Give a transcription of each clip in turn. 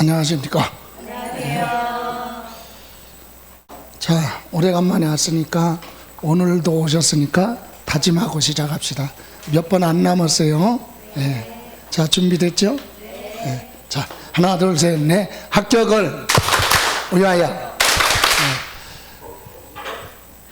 안녕하십니까? 안녕하세요. 자, 오래간만에 왔으니까 오늘도 오셨으니까 다짐하고 시작합시다. 몇 번 안 남았어요. 네. 자, 준비됐죠? 네. 자, 하나, 둘, 셋, 넷. 합격을 위하여. 네.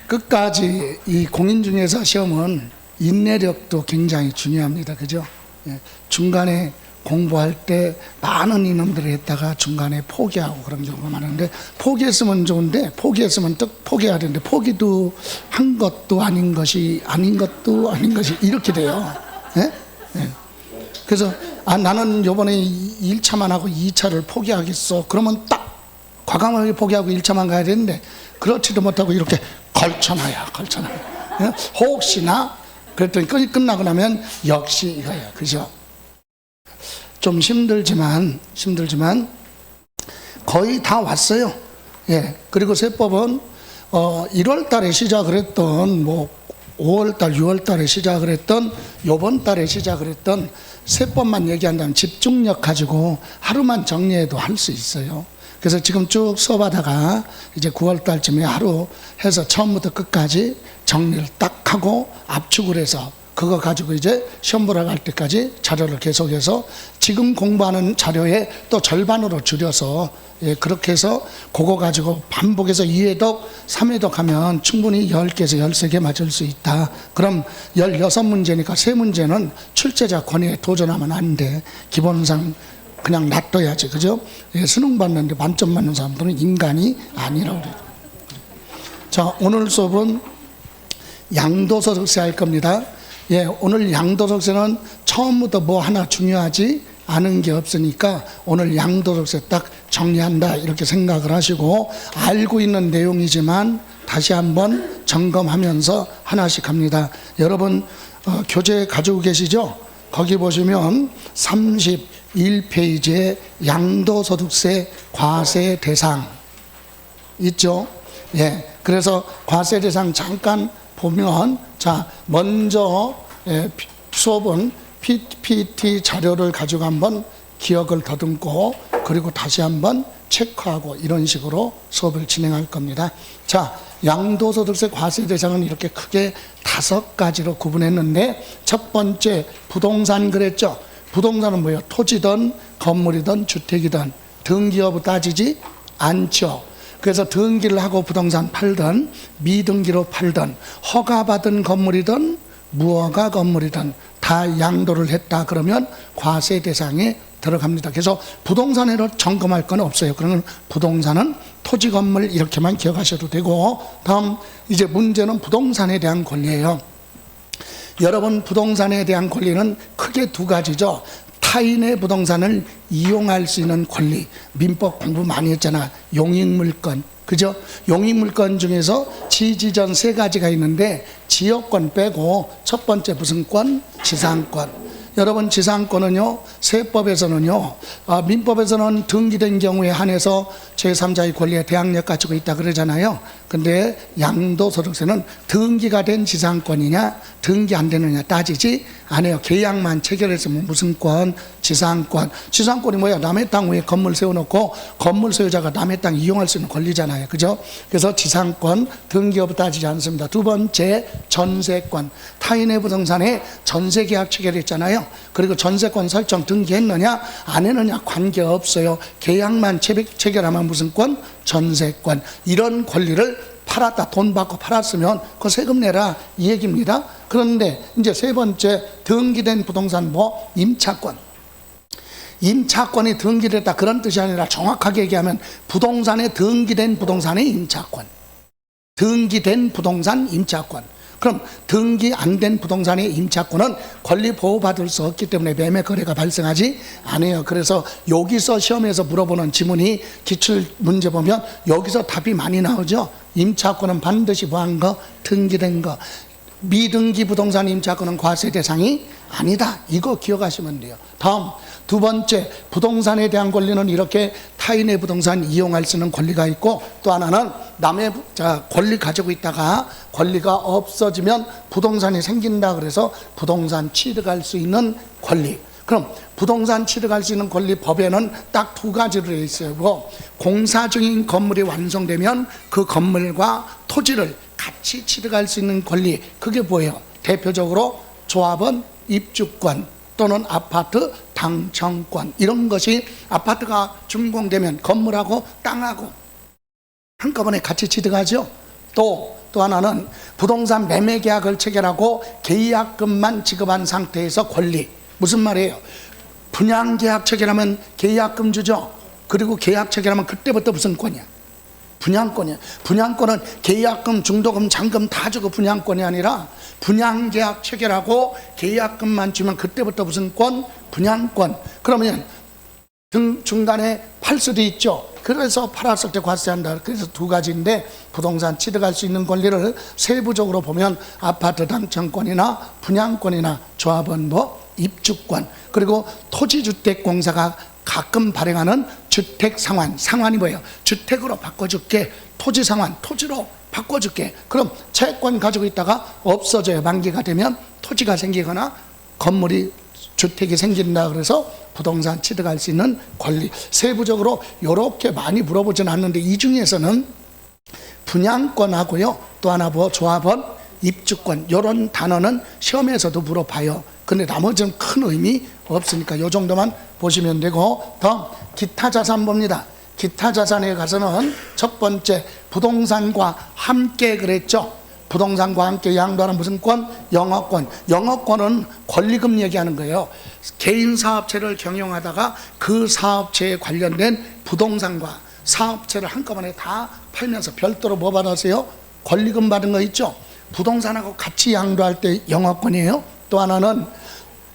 끝까지 이 공인중개사 시험은 인내력도 굉장히 중요합니다. 그죠? 네. 중간에 공부할 때 많은 이놈들이 했다가 중간에 포기하고 그런 경우가 많은데, 포기했으면 좋은데 포기했으면 또 포기해야 되는데, 포기도 한 것도 아닌 것이 아닌 것도 아닌 것이 이렇게 돼요. 네? 네. 그래서 나는 요번에 1차만 하고 2차를 포기하겠어. 그러면 딱 과감하게 포기하고 1차만 가야 되는데, 그렇지도 못하고 이렇게 걸쳐놔야. 네? 혹시나 그랬더니 끝나고 나면 역시 이거예요. 그죠? 좀 힘들지만 거의 다 왔어요. 예. 그리고 세법은 1월 달에 시작을 했던, 5월 달, 6월 달에 시작을 했던, 요번 달에 시작을 했던 세법만 얘기한다면 집중력 가지고 하루만 정리해도 할 수 있어요. 그래서 지금 쭉 수업하다가 이제 9월 달쯤에 하루 해서 처음부터 끝까지 정리를 딱 하고 압축을 해서 그거 가지고 이제 시험 보러 갈 때까지 자료를 계속해서 지금 공부하는 자료의 또 절반으로 줄여서, 예, 그렇게 해서 그거 가지고 반복해서 2회독, 3회독 하면 충분히 10개에서 13개 맞을 수 있다. 그럼 16문제니까 3문제는 출제자 권위에 도전하면 안 돼. 기본상 그냥 놔둬야지. 그죠? 예, 수능 받는데 만점 맞는 사람들은 인간이 아니라고 그래요. 자, 오늘 수업은 양도소득세 할 겁니다. 예, 오늘 양도소득세는 처음부터 뭐 하나 중요하지 않은 게 없으니까 오늘 양도소득세 딱 정리한다 이렇게 생각을 하시고, 알고 있는 내용이지만 다시 한번 점검하면서 하나씩 합니다. 여러분 교재 가지고 계시죠? 거기 보시면 31페이지에 양도소득세 과세 대상 있죠? 예, 그래서 과세 대상 잠깐 보면, 자, 먼저 수업은 PPT 자료를 가지고 한번 기억을 더듬고, 그리고 다시 한번 체크하고 이런 식으로 수업을 진행할 겁니다. 자, 양도소득세 과세 대상은 이렇게 크게 5가지로 구분했는데, 첫 번째 부동산 그랬죠. 부동산은 뭐예요? 토지든 건물이든 주택이든 등기 여부 따지지 않죠. 그래서 등기를 하고 부동산 팔든 미등기로 팔든 허가받은 건물이든 무허가 건물이든 다 양도를 했다 그러면 과세 대상에 들어갑니다. 그래서 부동산으로 점검할 건 없어요. 그러면 부동산은 토지 건물 이렇게만 기억하셔도 되고, 다음 이제 문제는 부동산에 대한 권리예요. 여러분, 부동산에 대한 권리는 크게 2가지죠. 타인의 부동산을 이용할 수 있는 권리, 민법 공부 많이 했잖아. 용익물권, 그죠? 용익물권 중에서 지지전 3가지가 있는데, 지역권 빼고 첫 번째 무슨 권? 지상권. 여러분, 지상권은요, 세법에서는요, 민법에서는 등기된 경우에 한해서 제3자의 권리에 대항력 가지고 있다 그러잖아요. 근데 양도소득세는 등기가 된 지상권이냐 등기 안 되느냐 따지지 않아요. 계약만 체결했으면 무슨 권? 지상권. 지상권이 뭐야? 남의 땅 위에 건물 세워놓고 건물 소유자가 남의 땅 이용할 수 있는 권리잖아요. 그죠? 그래서 지상권, 등기 여부 따지지 않습니다. 2번째 전세권. 타인의 부동산에 전세계약 체결했잖아요. 그리고 전세권 설정 등기했느냐 안 했느냐 관계없어요. 계약만 체결하면 무슨 권? 전세권. 이런 권리를 팔았다, 돈 받고 팔았으면 그 세금 내라 이 얘기입니다. 그런데 이제 3번째 등기된 부동산 임차권. 임차권이 등기됐다 그런 뜻이 아니라, 정확하게 얘기하면 부동산에 등기된 부동산의 임차권, 등기된 부동산 임차권. 그럼 등기 안 된 부동산의 임차권은 권리 보호받을 수 없기 때문에 매매 거래가 발생하지 않아요. 그래서 여기서 시험에서 물어보는 지문이 기출 문제 보면 여기서 답이 많이 나오죠. 임차권은 반드시 뭐한 거? 등기된 거. 미등기 부동산 임차권은 과세 대상이 아니다. 이거 기억하시면 돼요. 다음 2번째, 부동산에 대한 권리는 이렇게 타인의 부동산 이용할 수 있는 권리가 있고, 또 하나는 남의 권리 가지고 있다가 권리가 없어지면 부동산이 생긴다 그래서 부동산 취득할 수 있는 권리. 그럼 부동산 취득할 수 있는 권리 법에는 딱 두 가지로 되어 있어요. 뭐 공사 중인 건물이 완성되면 그 건물과 토지를 같이 취득할 수 있는 권리, 그게 뭐예요? 대표적으로 조합원 입주권 또는 아파트 당첨권, 이런 것이 아파트가 준공되면 건물하고 땅하고 한꺼번에 같이 취득하죠. 또 하나는 부동산 매매 계약을 체결하고 계약금만 지급한 상태에서 권리. 무슨 말이에요? 분양 계약 체결하면 계약금 주죠. 그리고 계약 체결하면 그때부터 무슨 권이야? 분양권이야. 분양권은 계약금, 중도금, 잔금 다 주고 분양권이 아니라 분양 계약 체결하고 계약금만 주면 그때부터 무슨 권? 분양권. 그러면 중간에 팔 수도 있죠. 그래서 팔았을 때 과세한다. 그래서 두 가지인데 부동산 취득할 수 있는 권리를 세부적으로 보면 아파트 당첨권이나 분양권이나 조합원 입주권, 그리고 토지주택공사가 가끔 발행하는 주택상환, 상환이 뭐예요? 주택으로 바꿔줄게, 토지상환, 토지로 바꿔줄게. 그럼 채권 가지고 있다가 없어져요. 만기가 되면 토지가 생기거나 건물이, 주택이 생긴다. 그래서 부동산 취득할 수 있는 권리, 세부적으로 이렇게 많이 물어보진 않는데 이 중에서는 분양권하고요, 또 하나 조합원 입주권, 이런 단어는 시험에서도 물어봐요. 근데 나머지는 큰 의미 없으니까 이 정도만 보시면 되고, 다음 기타 자산 봅니다. 기타 자산에 가서는 첫 번째 부동산과 함께 그랬죠. 부동산과 함께 양도하는 무슨 권? 영업권. 영업권은 권리금 얘기하는 거예요. 개인 사업체를 경영하다가 그 사업체에 관련된 부동산과 사업체를 한꺼번에 다 팔면서 별도로 뭐 받았어요? 권리금 받은 거 있죠. 부동산하고 같이 양도할 때 영업권이에요. 또 하나는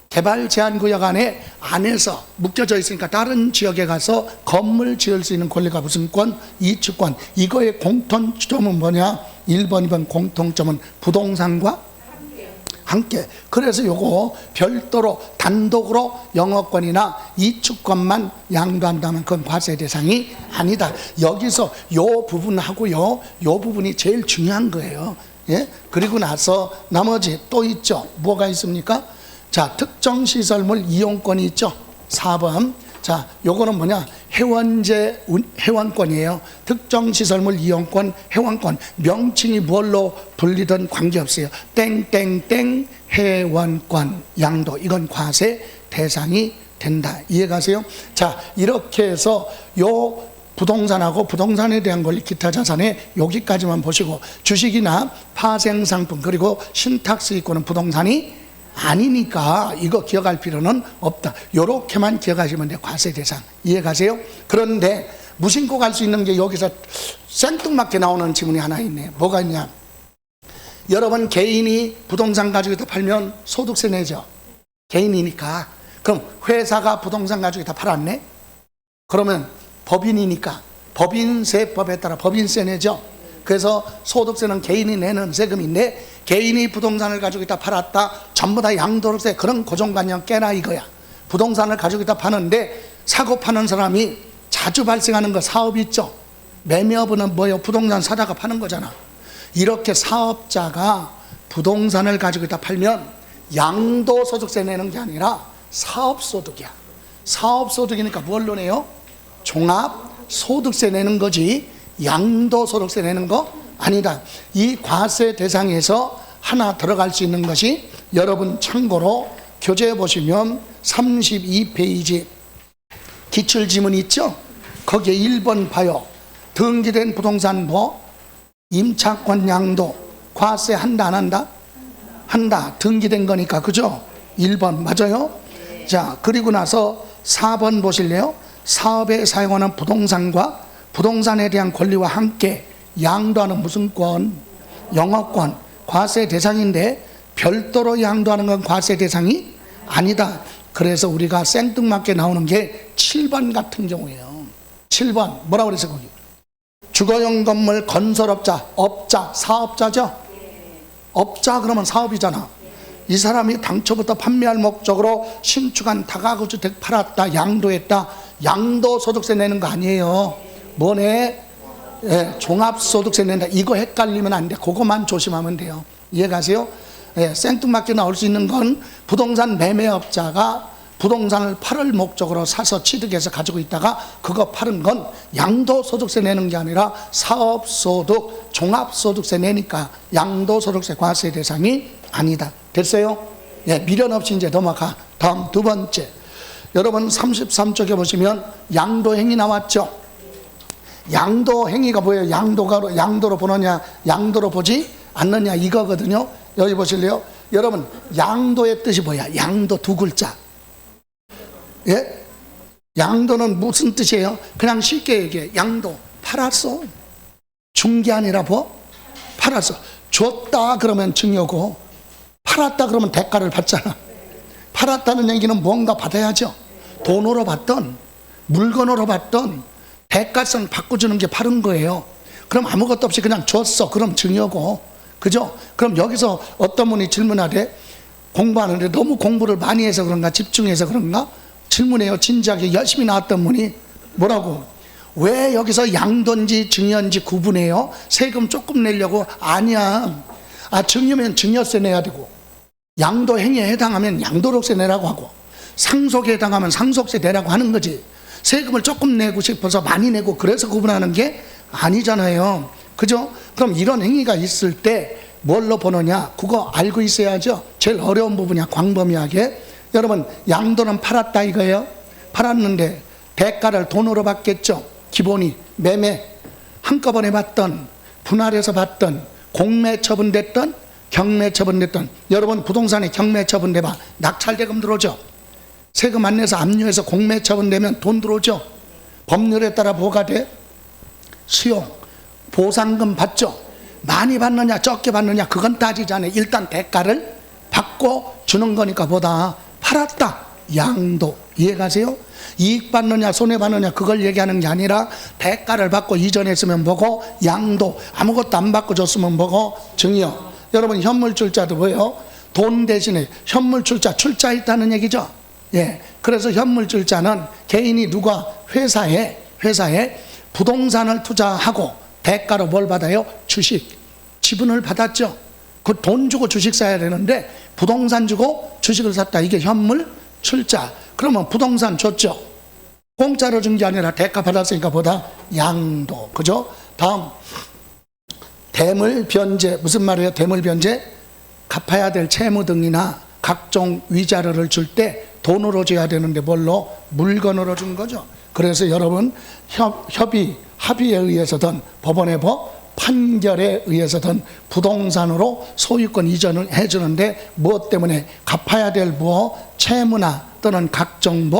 개발 제한 구역 안에서 묶여져 있으니까 다른 지역에 가서 건물 지을 수 있는 권리가 무슨 권? 이주권. 이거의 공통점은 뭐냐? 1번, 2번 공통점은 부동산과 함께. 그래서 요거 별도로 단독으로 영업권이나 이주권만 양도한다면 그건 과세 대상이 아니다. 여기서 요 부분하고요, 요 부분이 제일 중요한 거예요. 예? 그리고 나서 나머지 또 있죠. 뭐가 있습니까? 자, 특정시설물 이용권이 있죠. 4번. 자, 요거는 뭐냐? 회원권이에요. 특정시설물 이용권, 회원권. 명칭이 뭘로 불리든 관계없어요. 땡땡땡 회원권 양도. 이건 과세 대상이 된다. 이해가세요? 자, 이렇게 해서 요 부동산하고 부동산에 대한 권리, 기타 자산에 여기까지만 보시고, 주식이나 파생상품 그리고 신탁수익권은 부동산이 아니니까 이거 기억할 필요는 없다. 요렇게만 기억하시면 돼요. 과세 대상. 이해가세요? 그런데 무심코 갈 수 있는 게 여기서 생뚱맞게 나오는 지문이 하나 있네. 뭐가 있냐? 여러분, 개인이 부동산 가지고 있다 팔면 소득세 내죠. 개인이니까. 그럼 회사가 부동산 가지고 있다 팔았네? 그러면 법인이니까 법인세법에 따라 법인세 내죠. 그래서 소득세는 개인이 내는 세금인데, 개인이 부동산을 가지고 있다 팔았다 전부 다 양도세, 그런 고정관념 깨라 이거야. 부동산을 가지고 있다 파는데 사고 파는 사람이 자주 발생하는 거 사업이 있죠. 매매업은 뭐예요? 부동산 사다가 파는 거잖아. 이렇게 사업자가 부동산을 가지고 있다 팔면 양도소득세 내는 게 아니라 사업소득이야. 사업소득이니까 뭘로 내요? 종합소득세 내는 거지 양도소득세 내는 거 아니다. 이 과세 대상에서 하나 들어갈 수 있는 것이, 여러분 참고로 교재에 보시면 32페이지 기출지문이 있죠. 거기에 1번 봐요. 등기된 부동산 임차권 양도 과세 한다 안 한다? 한다. 등기된 거니까, 그죠? 1번 맞아요? 자, 그리고 나서 4번 보실래요? 사업에 사용하는 부동산과 부동산에 대한 권리와 함께 양도하는 무슨 권? 영업권. 과세 대상인데 별도로 양도하는 건 과세 대상이 아니다. 그래서 우리가 생뚱맞게 나오는 게 7번 같은 경우예요. 7번 뭐라고 그랬어요 거기? 주거용 건물 건설업자, 업자, 사업자죠? 업자 그러면 사업이잖아. 이 사람이 당초부터 판매할 목적으로 신축한 다가구주택 팔았다, 양도했다. 양도소득세 내는 거 아니에요. 뭐네? 예, 종합소득세 낸다. 이거 헷갈리면 안 돼. 그거만 조심하면 돼요. 이해가세요? 예, 생뚱맞게 나올 수 있는 건 부동산 매매업자가 부동산을 팔을 목적으로 사서 취득해서 가지고 있다가 그거 파는 건 양도소득세 내는 게 아니라 사업소득, 종합소득세 내니까 양도소득세 과세 대상이 아니다. 됐어요? 예, 미련 없이 이제 넘어가. 다음 두 번째. 여러분 33쪽에 보시면 양도행위 나왔죠? 양도행위가 뭐예요? 양도로 보느냐, 양도로 보지 않느냐 이거거든요. 여기 보실래요? 여러분 양도의 뜻이 뭐야? 양도 두 글자. 예? 양도는 무슨 뜻이에요? 그냥 쉽게 얘기해. 양도 팔았어. 준 게 아니라 뭐? 팔았어. 줬다 그러면 증여고 팔았다 그러면 대가를 받잖아. 팔았다는 얘기는 뭔가 받아야죠. 돈으로 받던 물건으로 받던 대가성 바꿔주는 게 파는 거예요. 그럼 아무것도 없이 그냥 줬어. 그럼 증여고. 그죠? 그럼 여기서 어떤 분이 질문하되 공부하는데 너무 공부를 많이 해서 그런가 집중해서 그런가 질문해요. 진지하게 열심히 나왔던 분이 뭐라고? 왜 여기서 양도인지 증여인지 구분해요? 세금 조금 내려고? 아니야. 증여면 증여세 내야 되고 양도 행위에 해당하면 양도록세 내라고 하고 상속에 해당하면 상속세 내라고 하는 거지. 세금을 조금 내고 싶어서 많이 내고 그래서 구분하는 게 아니잖아요. 그죠? 그럼 이런 행위가 있을 때 뭘로 보느냐? 그거 알고 있어야죠. 제일 어려운 부분이야. 광범위하게. 여러분 양도는 팔았다 이거예요. 팔았는데 대가를 돈으로 받겠죠. 기본이 매매 한꺼번에 받던 분할해서 받던 공매 처분됐던 경매 처분됐던 여러분 부동산에 경매 처분돼봐 낙찰대금 들어오죠. 세금 안 내서 압류해서 공매 처분되면 돈 들어오죠. 법률에 따라 뭐가 돼? 수용 보상금 받죠. 많이 받느냐 적게 받느냐 그건 따지지 않아요. 일단 대가를 받고 주는 거니까 보다 팔았다 양도. 이해가세요? 이익 받느냐 손해 받느냐 그걸 얘기하는 게 아니라 대가를 받고 이전했으면 뭐고? 양도. 아무것도 안 받고 줬으면 뭐고? 증여. 여러분 현물출자도 뭐예요? 돈 대신에 현물출자 출자했다는 얘기죠. 예. 그래서 현물출자는 개인이 누가 회사에 부동산을 투자하고 대가로 뭘 받아요? 주식. 지분을 받았죠. 그 돈 주고 주식 사야 되는데 부동산 주고 주식을 샀다. 이게 현물출자. 그러면 부동산 줬죠. 공짜로 준 게 아니라 대가 받았으니까 보다 양도. 그죠? 다음 대물변제. 무슨 말이에요? 대물변제? 갚아야 될 채무 등이나 각종 위자료를 줄 때 돈으로 줘야 되는데 뭘로? 물건으로 준 거죠. 그래서 여러분 합의에 의해서든 법원의 판결에 의해서든 부동산으로 소유권 이전을 해주는데 무엇 때문에? 갚아야 될 채무나 또는 각종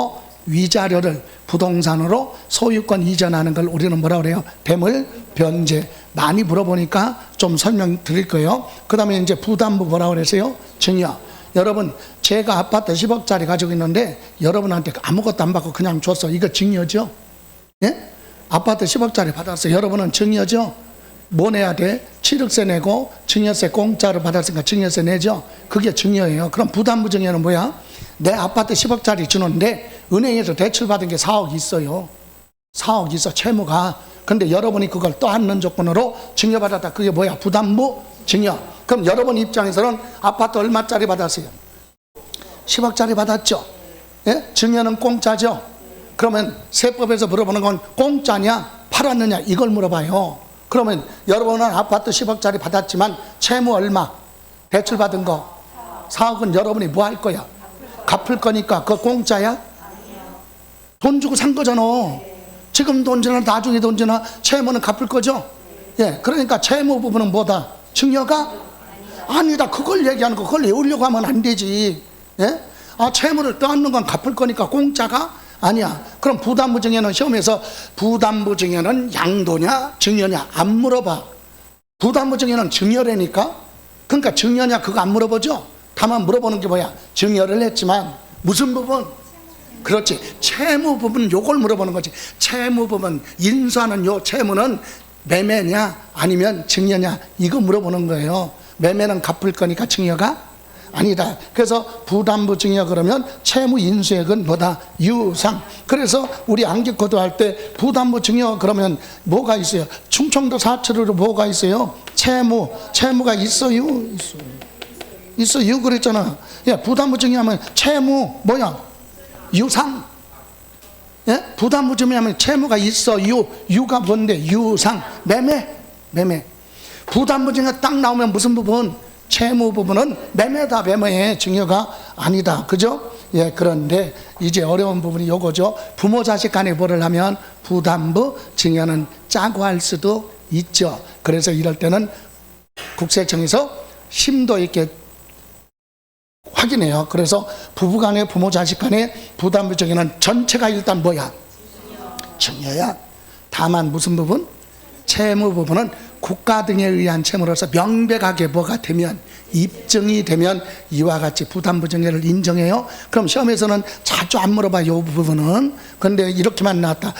위자료를 부동산으로 소유권 이전하는 걸 우리는 뭐라 그래요? 대물변제. 많이 물어보니까 좀 설명드릴 거예요. 그 다음에 이제 부담부 뭐라 그랬어요? 증여. 여러분 제가 아파트 10억짜리 가지고 있는데 여러분한테 아무것도 안 받고 그냥 줬어. 이거 증여죠? 예? 아파트 10억짜리 받았어. 여러분은 증여죠? 뭐 내야 돼? 취득세 내고 증여세 공짜로 받았으니까 증여세 내죠? 그게 증여예요. 그럼 부담부 증여는 뭐야? 내 아파트 10억짜리 주는데 은행에서 대출받은 게 4억 있어요. 4억 있어 채무가. 근데 여러분이 그걸 떠안는 조건으로 증여받았다. 그게 뭐야? 부담부 증여. 그럼 여러분 입장에서는 아파트 얼마짜리 받았어요? 10억짜리 받았죠. 예? 증여는 공짜죠. 그러면 세법에서 물어보는 건 공짜냐 팔았느냐 이걸 물어봐요. 그러면 여러분은 아파트 10억짜리 받았지만 채무 얼마? 대출 받은 거 4억은 여러분이 뭐 할 거야? 갚을 거니까 그거 공짜야? 돈 주고 산 거잖아. 지금 돈 주나 나중에 돈 주나 채무는 갚을 거죠. 예, 그러니까 채무 부분은 뭐다? 증여가? 아니다. 그걸 얘기하는 거 그걸 외우려고 하면 안 되지. 예? 채무를 떠안는 건 갚을 거니까 공짜가? 아니야. 그럼 부담부 증여는 시험에서 부담부 증여는 양도냐 증여냐 안 물어봐. 부담부 증여는 증여라니까. 그러니까 증여냐 그거 안 물어보죠. 다만 물어보는 게 뭐야? 증여를 했지만 무슨 부분? 그렇지. 채무 부분 요걸 물어보는 거지. 채무 부분 인수하는 요 채무는 매매냐 아니면 증여냐 이거 물어보는 거예요. 매매는 갚을 거니까 증여가 아니다. 그래서 부담부 증여 그러면 채무 인수액은 뭐다? 유상. 그래서 우리 암기코드 할 때 부담부 증여 그러면 뭐가 있어요? 충청도 사투리로 뭐가 있어요? 채무가 있어요. 있어요 그랬잖아. 야, 부담부 증여하면 채무 뭐야? 유상. 예? 부담부증이면 채무가 있어. 유가 뭔데? 유상. 매매. 부담부증이 딱 나오면 무슨 부분? 채무 부분은 매매다. 매매의 증여가 아니다. 그죠? 예, 그런데 이제 어려운 부분이 요거죠. 부모 자식 간에 뭐를 하면 부담부 증여는 짜고 할 수도 있죠. 그래서 이럴 때는 국세청에서 심도 있게 확인해요. 그래서 부부 간에 부모 자식 간에 부담부 증여는 전체가 일단 뭐야? 증여야. 다만 무슨 부분? 채무 부분은 국가 등에 의한 채무로서 명백하게 뭐가 되면, 입증이 되면 이와 같이 부담부 증여를 인정해요. 그럼 시험에서는 자주 안 물어봐요, 이 부분은. 그런데 이렇게만 나왔다.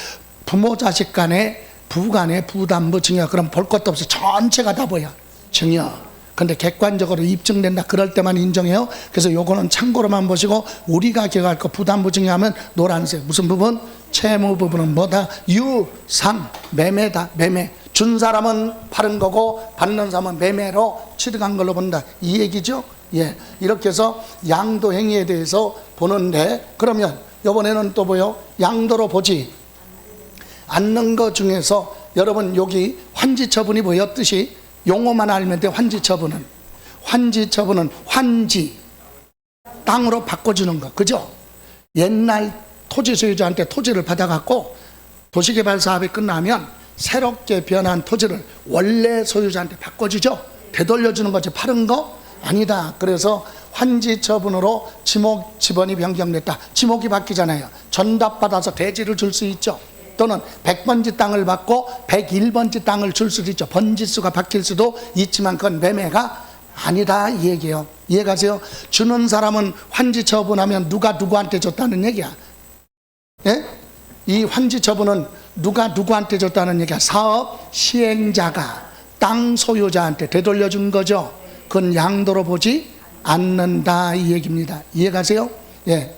부모 자식 간에 부부 간에 부담부 증여, 그럼 볼 것도 없어. 전체가 다 뭐야? 증여. 근데 객관적으로 입증된다, 그럴 때만 인정해요. 그래서 요거는 참고로만 보시고, 우리가 기억할 거 부담부 증여하면 노란색 무슨 부분? 채무 부분은 뭐다? 유상. 매매다. 매매. 준 사람은 파는 거고 받는 사람은 매매로 취득한 걸로 본다, 이 얘기죠. 예, 이렇게 해서 양도 행위에 대해서 보는데, 그러면 이번에는 또 뭐요? 양도로 보지 않는 것 중에서 여러분 여기 환지처분이 뭐예요? 뜻이 용어만 알면 돼. 환지처분은 환지, 땅으로 바꿔주는 거, 그죠? 옛날 토지 소유자한테 토지를 받아갖고 도시개발 사업이 끝나면 새롭게 변한 토지를 원래 소유자한테 바꿔주죠. 되돌려주는 거지, 파는 거 아니다. 그래서 환지처분으로 지목지번이 변경됐다. 지목이 바뀌잖아요. 전답받아서 대지를 줄 수 있죠. 또는 100번지 땅을 받고 101번지 땅을 줄 수도 있죠. 번지수가 바뀔 수도 있지만 그건 매매가 아니다, 이 얘기예요. 이해가세요? 주는 사람은 환지처분하면 누가 누구한테 줬다는 얘기야. 예? 이 환지처분은 누가 누구한테 줬다는 얘기야. 사업 시행자가 땅 소유자한테 되돌려준 거죠. 그건 양도로 보지 않는다, 이 얘기입니다. 이해가세요? 예.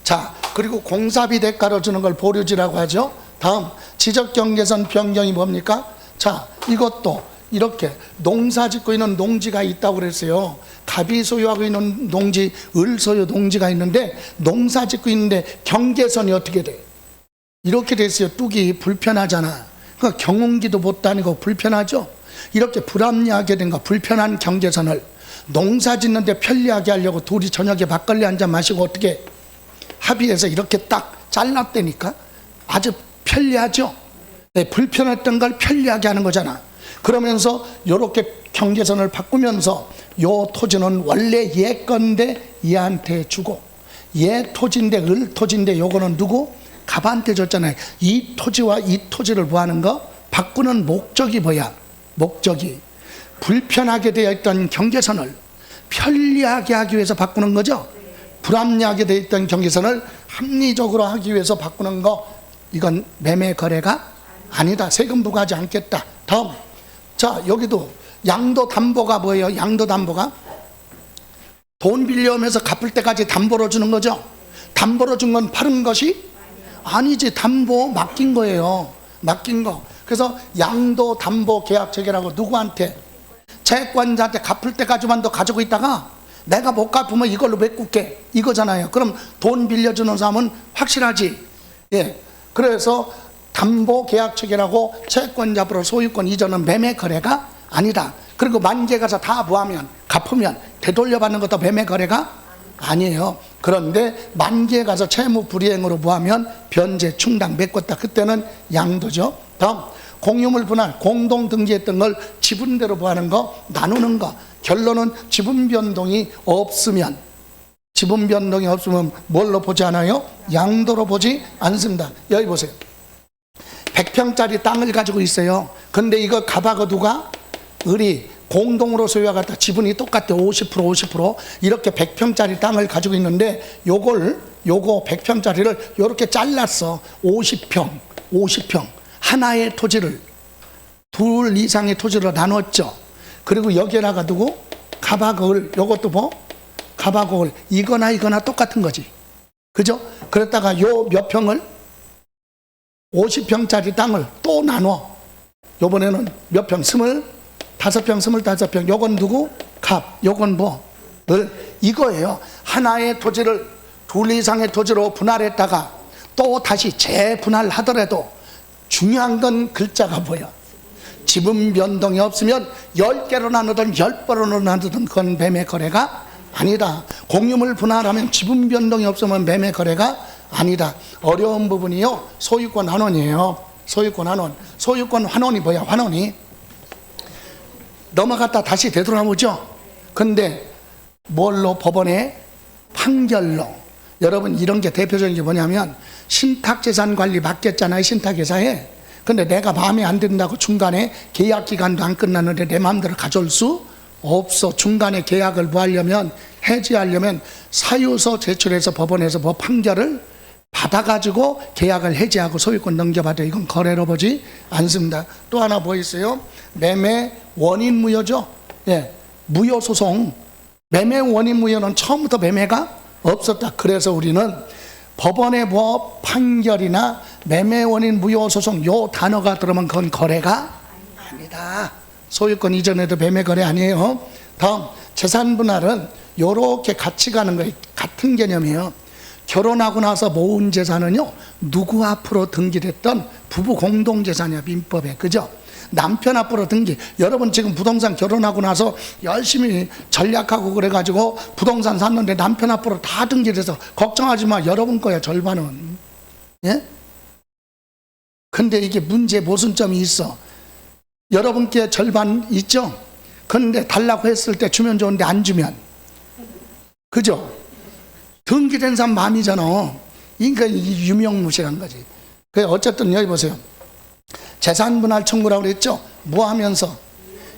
자, 그리고 공사비 대가로 주는 걸 보류지라고 하죠. 다음, 지적경계선 변경이 뭡니까? 자, 이것도 이렇게 농사 짓고 있는 농지가 있다고 그랬어요. 갑이 소유하고 있는 농지, 을 소유 농지가 있는데 농사 짓고 있는데 경계선이 어떻게 돼? 이렇게 됐어요. 뚝이 불편하잖아. 그러니까 경운기도 못 다니고 불편하죠. 이렇게 불합리하게 된 거, 불편한 경계선을 농사 짓는데 편리하게 하려고 둘이 저녁에 막걸리 한 잔 마시고 어떻게 합의해서 이렇게 딱 잘랐다니까. 아주 편리하죠. 네, 불편했던 걸 편리하게 하는 거잖아. 그러면서 이렇게 경계선을 바꾸면서 요 토지는 원래 얘 건데 얘한테 주고, 얘 토지인데 을 토지인데 요거는 누구? 갑한테 줬잖아요. 이 토지와 이 토지를 뭐 하는 거? 바꾸는 목적이 뭐야? 목적이 불편하게 되어 있던 경계선을 편리하게 하기 위해서 바꾸는 거죠. 불합리하게 되어 있던 경계선을 합리적으로 하기 위해서 바꾸는 거, 이건 매매 거래가 아니다. 세금 부과하지 않겠다. 다음, 자, 여기도 양도담보가 뭐예요? 양도담보가 돈 빌려오면서 갚을 때까지 담보로 주는 거죠. 담보로 준 건 파는 것이 아니지. 담보 맡긴 거예요. 맡긴 거. 그래서 양도담보 계약 체결하고 누구한테? 채권자한테 갚을 때까지만 더 가지고 있다가 내가 못 갚으면 이걸로 메꿀게, 이거잖아요. 그럼 돈 빌려주는 사람은 확실하지. 예. 그래서 담보 계약 체결하고 채권자 앞으로 소유권 이전은 매매 거래가 아니다. 그리고 만기에 가서 다 뭐하면 갚으면 되돌려받는 것도 매매 거래가 아니에요. 그런데 만기에 가서 채무 불이행으로 뭐하면 변제 충당 메꿨다. 그때는 양도죠. 다음, 공유물 분할, 공동 등기했던 걸 지분대로 뭐하는 거? 나누는 거. 결론은 지분 변동이 없으면 뭘로 보지 않아요? 양도로 보지 않습니다. 여기 보세요. 100평짜리 땅을 가지고 있어요. 근데 이거 갑하고 누가? 을이 공동으로 소유하겠다. 지분이 똑같아. 50% 이렇게 100평짜리 땅을 가지고 있는데 요거 100평짜리를 이렇게 잘랐어. 50평 하나의 토지를 둘 이상의 토지로 나눴죠. 그리고 여기에다가 두고 갑하고 을, 요것도 뭐? 갑하고 을, 이거나 똑같은 거지. 그죠? 그랬다가 요 몇 평을 50평짜리 땅을 또 나눠. 요번에는 몇 평? 25평, 25평. 요건 누구? 갑. 요건 뭐? 을. 이거예요. 하나의 토지를 둘 이상의 토지로 분할했다가 또 다시 재분할하더라도 중요한 건 글자가 뭐야? 지분 변동이 없으면 10개로 나누든 10번으로 나누든 그건 매매 거래가 아니다. 공유물 분할하면 지분 변동이 없으면 매매 거래가 아니다. 어려운 부분이요, 소유권 환원이에요. 소유권 환원. 소유권 환원이 뭐야? 환원이 넘어갔다 다시 되돌아오죠. 근데 뭘로? 법원의 판결로. 여러분, 이런 게 대표적인 게 뭐냐면 신탁재산 관리 맡겼잖아요, 신탁회사에. 근데 내가 마음에 안 든다고 중간에 계약 기간도 안 끝났는데 내 마음대로 가져올 수 없어. 중간에 계약을 뭐 하려면, 해지하려면 사유서 제출해서 법원에서 뭐 판결을 받아가지고 계약을 해지하고 소유권 넘겨받아. 이건 거래로 보지 않습니다. 또 하나 뭐 있어요? 매매 원인 무효죠. 예, 무효 소송. 매매 원인 무효는 처음부터 매매가 없었다. 그래서 우리는 법원의 뭐 판결이나 매매 원인 무효 소송 요 단어가 들어오면 그건 거래가 아니다. 소유권 이전에도 매매 거래 아니에요. 다음, 재산 분할은 요렇게 같이 가는 거예요. 같은 개념이에요. 결혼하고 나서 모은 재산은요, 누구 앞으로 등기됐던 부부 공동 재산이야, 민법에. 그죠? 남편 앞으로 등기. 여러분 지금 부동산 결혼하고 나서 열심히 전략하고 그래가지고 부동산 샀는데 남편 앞으로 다 등기돼서 걱정하지 마. 여러분 거야, 절반은. 예? 근데 이게 문제 모순점이 있어. 여러분께 절반 있죠? 근데 달라고 했을 때 주면 좋은데 안 주면. 그죠? 등기된 사람 마음이잖아. 그러니까 유명무실한 거지. 그래, 어쨌든 여기 보세요. 재산분할 청구라고 그랬죠? 뭐 하면서?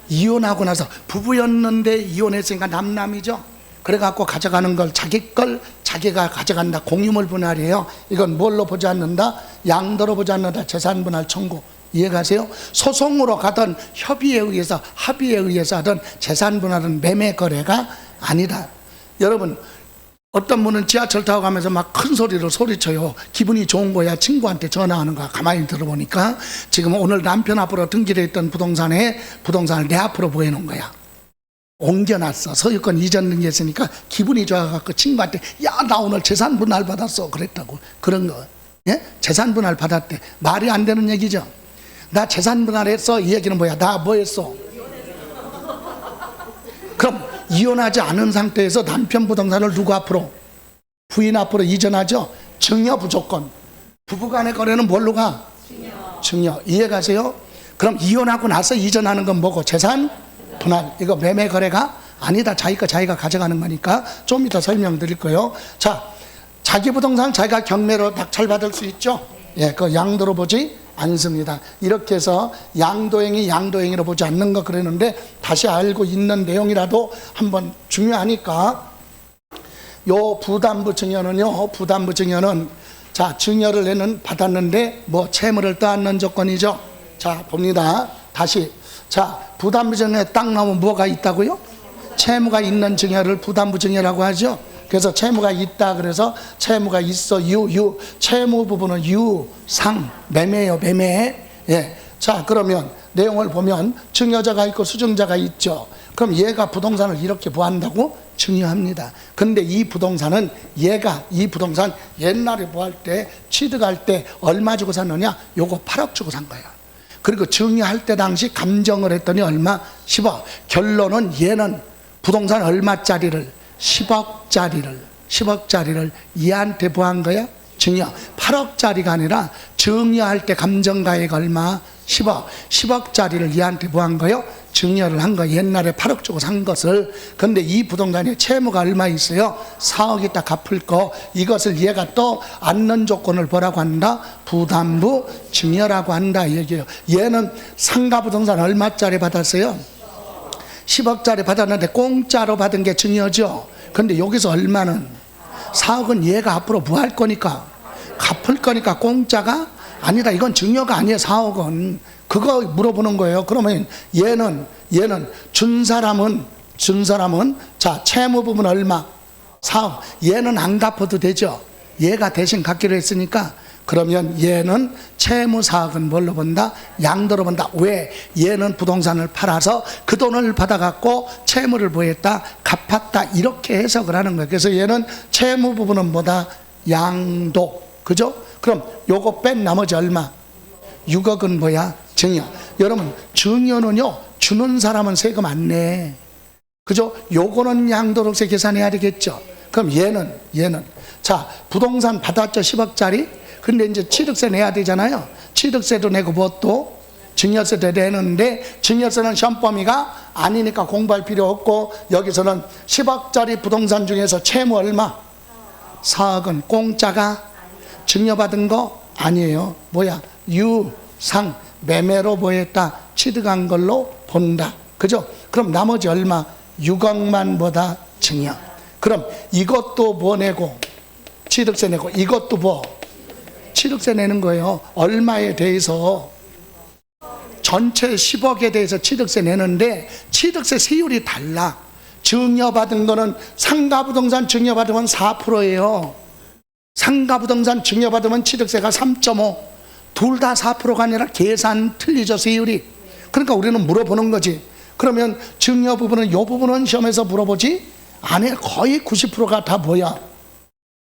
이혼하고 나서 부부였는데 이혼했으니까 남남이죠? 그래갖고 가져가는 걸 자기 걸 자기가 가져간다. 공유물 분할이에요. 이건 뭘로 보지 않는다? 양도로 보지 않는다. 재산분할 청구. 이해가세요? 소송으로 가든 협의에 의해서 합의에 의해서 하든 재산분할은 매매 거래가 아니다. 여러분, 어떤 분은 지하철 타고 가면서 막 큰 소리로 소리쳐요. 기분이 좋은 거야. 친구한테 전화하는 거야. 가만히 들어보니까 지금 오늘 남편 앞으로 등기되어 있던 부동산을 내 앞으로 보이는 거야. 옮겨놨어. 소유권 이전 등기했으니까 기분이 좋아갖고 친구한테 야, 나 오늘 재산분할 받았어. 그랬다고. 그런 거. 예? 재산분할 받았대. 말이 안 되는 얘기죠. 나 재산분할 했어. 이 얘기는 뭐야? 나 뭐 했어? 그럼 이혼하지 않은 상태에서 남편 부동산을 누구 앞으로? 부인 앞으로 이전하죠? 증여 무조건. 부부간의 거래는 뭘로 가? 증여. 이해가세요? 그럼 이혼하고 나서 이전하는 건 뭐고? 재산 분할. 이거 매매 거래가 아니다. 자기 거 자기가 가져가는 거니까 좀 이따 설명드릴 거예요. 자, 자기 부동산 자기가 경매로 낙찰받을 수 있죠? 예, 그 양도로 보지 않습니다. 이렇게 해서 양도행위 양도행위로 보지 않는 거 그랬는데 다시 알고 있는 내용이라도 한번 중요하니까. 요 부담부 증여는요, 부담부 증여는 자, 증여를 받았는데 뭐 채무를 떠안는 조건이죠. 자, 봅니다. 다시. 자, 부담부 증여에 딱 나오면 뭐가 있다고요? 채무가 있는 증여를 부담부 증여라고 하죠. 그래서 채무가 있다. 그래서 채무가 있어. 채무 부분은 상 매매예요. 매매. 예. 자, 그러면 내용을 보면 증여자가 있고 수증자가 있죠. 그럼 얘가 부동산을 이렇게 보한다고 증여합니다. 근데 이 부동산은 이 부동산 옛날에 뭐 할 때 취득할 때 얼마 주고 샀느냐? 요거 8억 주고 산 거야. 그리고 증여할 때 당시 감정을 했더니 얼마? 10억. 결론은 얘는 부동산 얼마짜리를? 10억짜리를 얘한테 보한 거야? 증여. 8억짜리가 아니라 증여할 때 감정가액 얼마? 10억. 10억짜리를 얘한테 보한 거요? 증여를 한 거. 옛날에 8억 주고 산 것을. 근데 이 부동산에 채무가 얼마 있어요? 4억 있다 갚을 거. 이것을 얘가 또 안는 조건을 뭐라고 한다? 부담부 증여라고 한다 이 얘기예요. 얘는 상가 부동산 얼마짜리 받았어요? 10억짜리 받았는데 공짜로 받은 게 증여죠. 근데 여기서 얼마는? 4억은 얘가 앞으로 뭐 할 거니까? 갚을 거니까 공짜가 아니다. 이건 증여가 아니에요. 4억은. 그거 물어보는 거예요. 그러면 얘는 준 사람은 자, 채무 부분 얼마? 4억. 얘는 안 갚아도 되죠. 얘가 대신 갚기로 했으니까 그러면 얘는 채무사학은 뭘로 본다? 양도로 본다. 왜? 얘는 부동산을 팔아서 그 돈을 받아갖고 채무를 보였다, 갚았다, 이렇게 해석을 하는 거예요. 그래서 얘는 채무 부분은 뭐다? 양도. 그죠? 그럼 요거 뺀 나머지 얼마? 6억은 뭐야? 증여. 여러분, 증여는요, 주는 사람은 세금 안 내. 그죠? 요거는 양도록세 계산해야 되겠죠. 그럼 얘는 자, 부동산 받았죠, 10억짜리. 근데 이제 취득세 내야 되잖아요. 취득세도 내고 뭣도 증여세도 내는데, 증여세는 시험 범위가 아니니까 공부할 필요 없고, 여기서는 10억짜리 부동산 중에서 채무 얼마? 4억은 공짜가 증여받은 거 아니에요. 뭐야? 유상, 매매로 보였다, 취득한 걸로 본다. 그죠? 그럼 나머지 얼마? 6억만 뭐다? 증여. 그럼 이것도 뭐 내고? 취득세 내고, 이것도 뭐? 취득세 내는 거예요. 얼마에 대해서? 전체 10억에 대해서 취득세 내는데, 취득세 세율이 달라. 증여받은 거는 상가부동산 증여받으면 4%예요. 상가부동산 증여받으면 취득세가 3.5. 둘 다 4%가 아니라 계산 틀리죠, 세율이. 그러니까 우리는 물어보는 거지. 그러면 증여 부분은, 이 부분은 시험에서 물어보지 않아요. 거의 90%가 다 뭐야?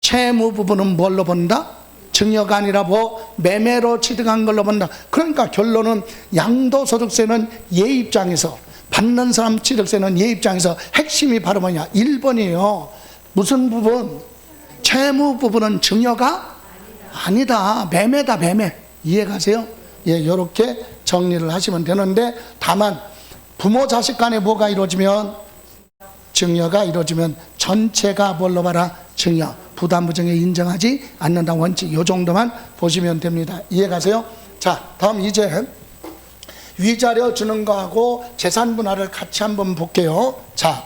채무 부분은 뭘로 본다? 증여가 아니라 뭐 매매로 취득한 걸로 본다. 그러니까 결론은 양도소득세는 얘 입장에서, 받는 사람 취득세는 얘 입장에서 핵심이 바로 뭐냐? 1번이에요. 무슨 부분? 채무 부분은 증여가 아니다. 매매다, 매매. 이해가세요? 예, 요렇게 정리를 하시면 되는데, 다만 부모 자식 간에 뭐가 이루어지면, 증여가 이루어지면 전체가 뭘로 봐라? 증여. 부담부정에 인정하지 않는다 원칙. 요 정도만 보시면 됩니다. 이해가세요? 자, 다음 이제 위자료 주는 거하고 재산 분할을 같이 한번 볼게요. 자,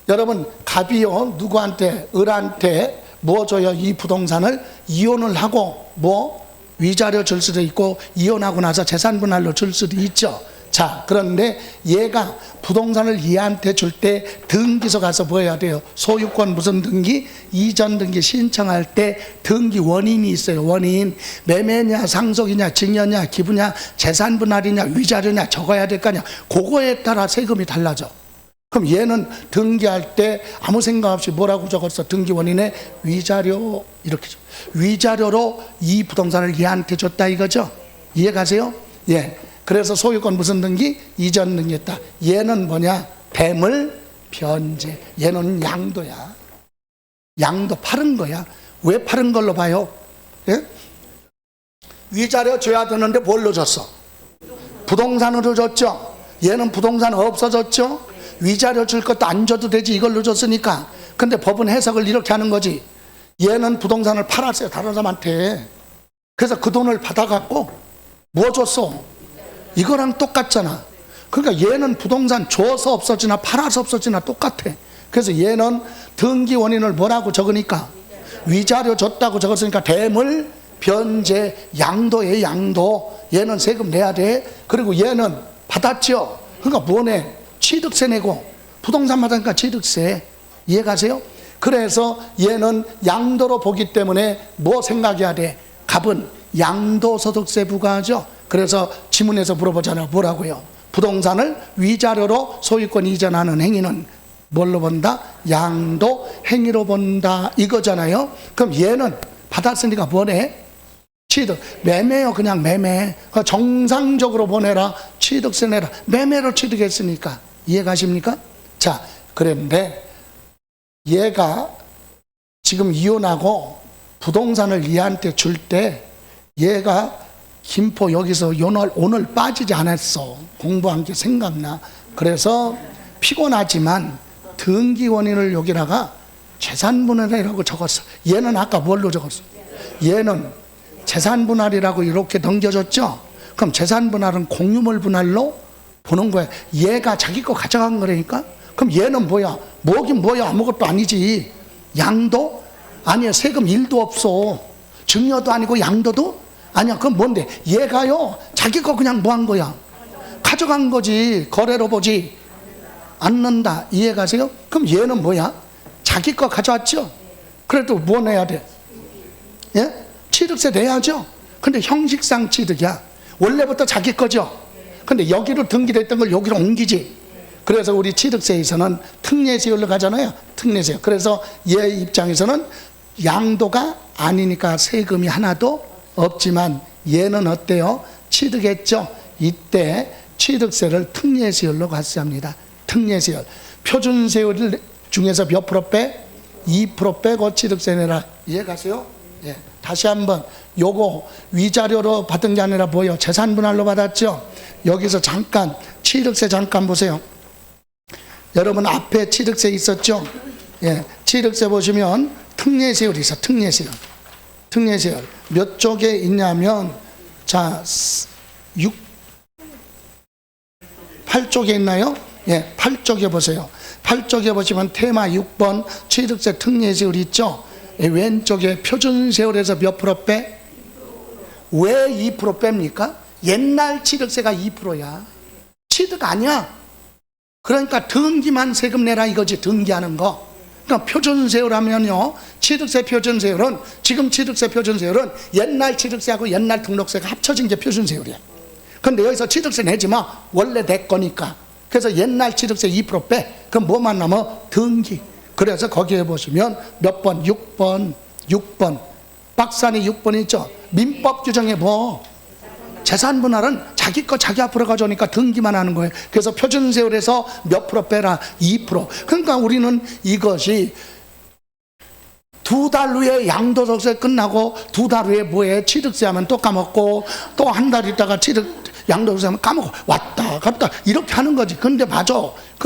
여러분, 갑이요, 누구한테? 을한테 뭐 줘요? 이 부동산을 이혼을 하고 뭐 위자료 줄 수도 있고, 이혼하고 나서 재산 분할로 줄 수도 있죠. 자, 그런데 얘가 부동산을 얘한테 줄 때 등기소 가서 뭐 해야 돼요? 소유권 무슨 등기? 이전 등기 신청할 때 등기 원인이 있어요. 원인. 매매냐, 상속이냐, 증여냐, 기부냐, 재산 분할이냐, 위자료냐 적어야 될 거 아니야. 그거에 따라 세금이 달라져. 그럼 얘는 등기할 때 아무 생각 없이 뭐라고 적었어? 등기 원인에 위자료, 이렇게 줘. 위자료로 이 부동산을 얘한테 줬다 이거죠? 이해가세요? 예. 그래서 소유권 무슨 등기? 이전 등기했다. 얘는 뭐냐? 대물 변제. 얘는 양도야. 양도 팔은 거야. 왜 팔은 걸로 봐요? 예? 위자료 줘야 되는데 뭘로 줬어? 부동산으로 줬죠. 얘는 부동산 없어졌죠. 위자료 줄 것도 안 줘도 되지, 이걸로 줬으니까. 근데 법은 해석을 이렇게 하는 거지. 얘는 부동산을 팔았어요, 다른 사람한테. 그래서 그 돈을 받아갖고 뭐 줬어? 이거랑 똑같잖아. 그러니까 얘는 부동산 줘서 없어지나 팔아서 없어지나 똑같아. 그래서 얘는 등기 원인을 뭐라고 적으니까? 위자료 줬다고 적었으니까 대물 변제, 양도에 양도. 얘는 세금 내야 돼. 그리고 얘는 받았죠. 그러니까 뭐 내? 취득세 내고. 부동산 받으니까 취득세. 이해가세요? 그래서 얘는 양도로 보기 때문에 뭐 생각해야 돼? 갑은 양도소득세 부과하죠. 그래서 지문에서 물어보잖아요. 뭐라고요? 부동산을 위자료로 소유권 이전하는 행위는 뭘로 본다? 양도 행위로 본다 이거잖아요. 그럼 얘는 받았으니까 뭐네? 취득. 매매요. 그냥 매매. 정상적으로 보내라. 취득세 내라. 매매로 취득했으니까. 이해가십니까? 자, 그런데 얘가 지금 이혼하고 부동산을 얘한테 줄 때 얘가 김포 여기서 오늘 빠지지 않았어. 공부한 게 생각나. 그래서 피곤하지만 등기 원인을 여기다가 재산 분할이라고 적었어. 얘는 아까 뭘로 적었어? 얘는 재산 분할이라고 이렇게 넘겨줬죠. 그럼 재산 분할은 공유물 분할로 보는 거야. 얘가 자기 거 가져간 거라니까. 그럼 얘는 뭐야? 뭐긴 뭐야? 아무것도 아니지. 양도? 아니야. 세금 1도 없어. 증여도 아니고 양도도 아니야. 그럼 뭔데? 얘가요, 자기 거 그냥 뭐 한 거야? 가져간 거지. 거래로 보지 않는다. 이해가세요? 그럼 얘는 뭐야? 자기 거 가져왔죠? 그래도 뭐 내야 돼? 예? 취득세 내야죠. 근데 형식상 취득이야. 원래부터 자기 거죠. 근데 여기로 등기됐던 걸 여기로 옮기지. 그래서 우리 취득세에서는 특례세율로 가잖아요. 특례세율. 그래서 얘 입장에서는 양도가 아니니까 세금이 하나도 없지만 얘는 어때요? 취득했죠. 이때 취득세를 특례세율로 과세합니다. 특례세율. 표준세율 중에서 몇 프로 빼? 2% 빼고 취득세 내라. 이해가세요? 예. 다시 한번 요거 위자료로 받은 게 아니라 뭐예요? 재산분할로 받았죠. 여기서 잠깐 취득세 잠깐 보세요. 여러분 앞에 취득세 있었죠? 예. 취득세 보시면 특례세율이 있어. 특례세율. 특례세율 몇 쪽에 있냐면 자 8쪽에 있나요? 예, 8쪽에 보세요. 8쪽에 보시면 테마 6번 취득세 특례세율 있죠? 예, 왼쪽에 표준세율에서 몇 프로 빼? 왜 2% 뺍니까? 옛날 취득세가 2%야. 취득 아니야. 그러니까 등기만 세금 내라 이거지. 등기하는 거. 그러니까 표준세율 하면요, 취득세 표준세율은, 지금 취득세 표준세율은 옛날 취득세하고 옛날 등록세가 합쳐진 게 표준세율이야. 근데 여기서 취득세 내지 마. 원래 내 거니까. 그래서 옛날 취득세 2% 빼. 그럼 뭐만 남아? 등기. 그래서 거기에 보시면 몇 번? 6번. 박산이 6번 있죠. 민법 규정에 뭐? 재산분할은 자기 거 자기 앞으로 가져오니까 등기만 하는 거예요. 그래서 표준세율에서 몇 프로 빼라? 2%. 그러니까 우리는 이것이 2달 후에 양도소득세 끝나고 2달 후에 뭐해? 취득세 하면 또 까먹고 또 한 달 있다가 양도소득세 하면 까먹고 왔다 갔다 이렇게 하는 거지. 근데 맞아.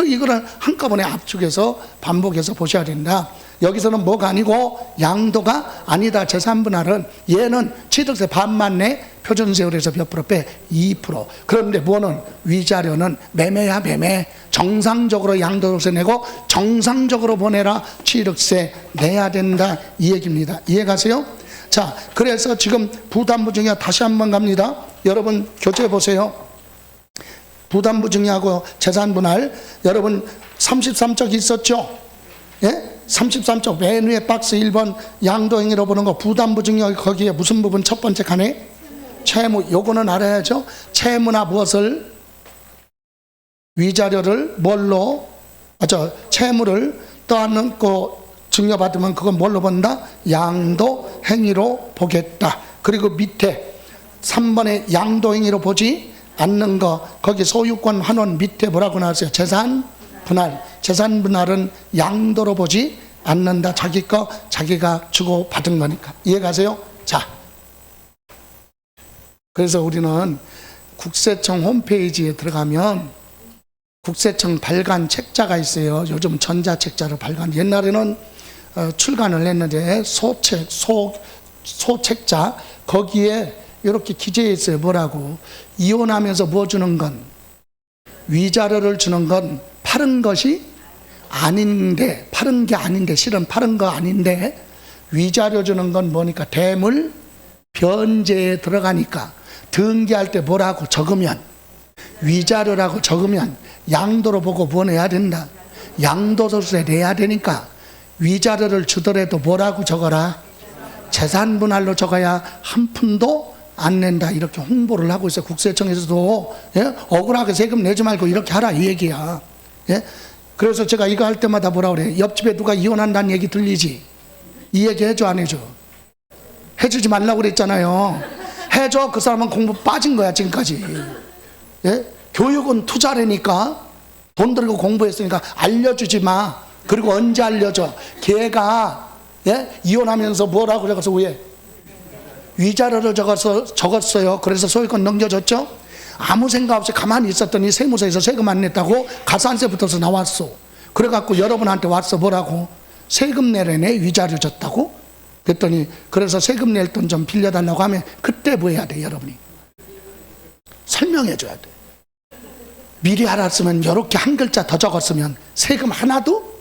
이거를 한꺼번에 압축해서 반복해서 보셔야 된다. 여기서는 뭐가 아니고 양도가 아니다. 재산분할은 얘는 취득세 반만 내. 표준세율에서 몇 프로 빼? 2%. 그런데 뭐는 위자료는 매매야 매매. 정상적으로 양도소득세 내고 정상적으로 보내라. 취득세 내야 된다 이 얘기입니다. 이해가세요? 자, 그래서 지금 부담부증이 다시 한번 갑니다. 여러분 교재 보세요. 부담부증이하고 재산분할 여러분 33쪽 있었죠? 예? 33쪽 맨 위에 박스 1번 양도행위로 보는 거 부담부증이 거기에 무슨 부분 첫 번째 칸에 채무, 요거는 알아야죠. 채무나 무엇을 위자료를 뭘로 채무를 떠안고 증여받으면 그건 뭘로 본다? 양도 행위로 보겠다. 그리고 밑에 3번에 양도 행위로 보지 않는 거 거기 소유권 환원 밑에 뭐라고 나왔어요? 재산 분할. 재산 분할은 양도로 보지 않는다. 자기 거 자기가 주고 받은 거니까. 이해가세요? 자, 그래서 우리는 국세청 홈페이지에 들어가면 국세청 발간 책자가 있어요. 요즘 전자책자로 발간. 옛날에는 출간을 했는데 소책자 거기에 이렇게 기재해 있어요. 뭐라고? 이혼하면서 뭐 주는 건? 위자료를 주는 건 파는 것이 아닌데, 파는 게 아닌데, 실은 파는 거 아닌데 위자료 주는 건 뭐니까? 대물 변제에 들어가니까 등기할 때 뭐라고 적으면 위자료라고 적으면 양도로 보고 뭐 내야 된다? 양도소득세 내야 되니까 위자료를 주더라도 뭐라고 적어라? 재산분할로 적어야 한 푼도 안 낸다. 이렇게 홍보를 하고 있어요. 국세청에서도. 예? 억울하게 세금 내지 말고 이렇게 하라 이 얘기야. 예? 그래서 제가 이거 할 때마다 뭐라 그래? 옆집에 누가 이혼한다는 얘기 들리지? 이 얘기 해줘 안 해줘? 해주지 말라고 그랬잖아요. 해줘. 그 사람은 공부 빠진 거야 지금까지. 예? 교육은 투자라니까. 돈 들고 공부했으니까 알려주지 마. 그리고 언제 알려줘? 걔가 예? 이혼하면서 뭐라고 적어서 왜? 위자료를 적었어요. 그래서 소유권 넘겨줬죠. 아무 생각 없이 가만히 있었더니 세무서에서 세금 안 냈다고 가산세 붙어서 나왔어. 그래갖고 여러분한테 왔어. 뭐라고? 세금 내려내. 위자료 줬다고? 그랬더니 그래서 세금 낼 돈 좀 빌려달라고 하면 그때 뭐 해야 돼? 여러분이 설명해 줘야 돼. 미리 알았으면 이렇게 한 글자 더 적었으면 세금 하나도?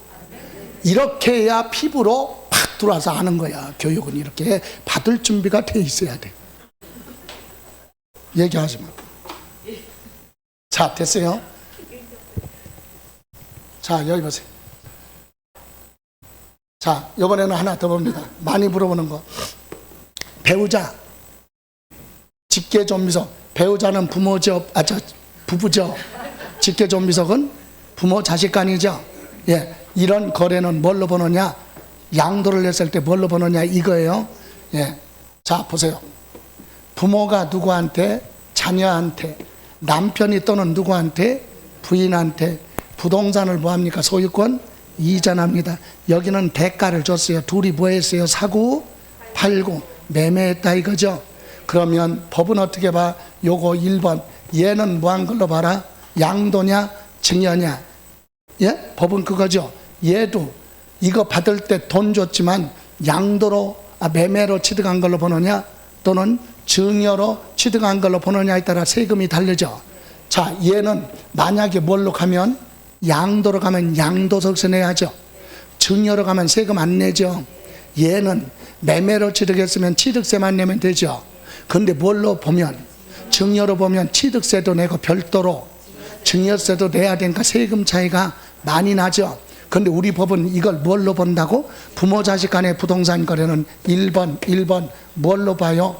이렇게 해야 피부로 팍 들어와서 아는 거야. 교육은 이렇게 받을 준비가 돼 있어야 돼. 얘기하지 마. 자, 됐어요? 자, 여기 보세요. 자, 이번에는 하나 더 봅니다. 많이 물어보는 거. 배우자, 직계존비속. 배우자는 부모죠, 부부죠. 직계존비속은 부모 자식 간이죠. 예, 이런 거래는 뭘로 보느냐? 양도를 했을 때 뭘로 보느냐 이거예요. 예, 자 보세요. 부모가 누구한테? 자녀한테. 남편이 또는 누구한테? 부인한테. 부동산을 뭐합니까? 소유권 이전합니다. 여기는 대가를 줬어요. 둘이 뭐 했어요? 사고 팔고 매매했다 이거죠. 그러면 법은 어떻게 봐? 요거 1번. 얘는 뭐한 걸로 봐라? 양도냐 증여냐? 예? 법은 그거죠. 얘도 이거 받을 때 돈 줬지만 양도로 매매로 취득한 걸로 보느냐 또는 증여로 취득한 걸로 보느냐에 따라 세금이 다르죠. 자, 얘는 만약에 뭘로 가면 양도로 가면 양도소득세 내야죠. 증여로 가면 세금 안 내죠. 얘는 매매로 취득했으면 취득세만 내면 되죠. 근데 뭘로 보면 증여로 보면 취득세도 내고 별도로 증여세도 내야 되니까 세금 차이가 많이 나죠. 근데 우리 법은 이걸 뭘로 본다고? 부모 자식 간의 부동산 거래는 1번 뭘로 봐요?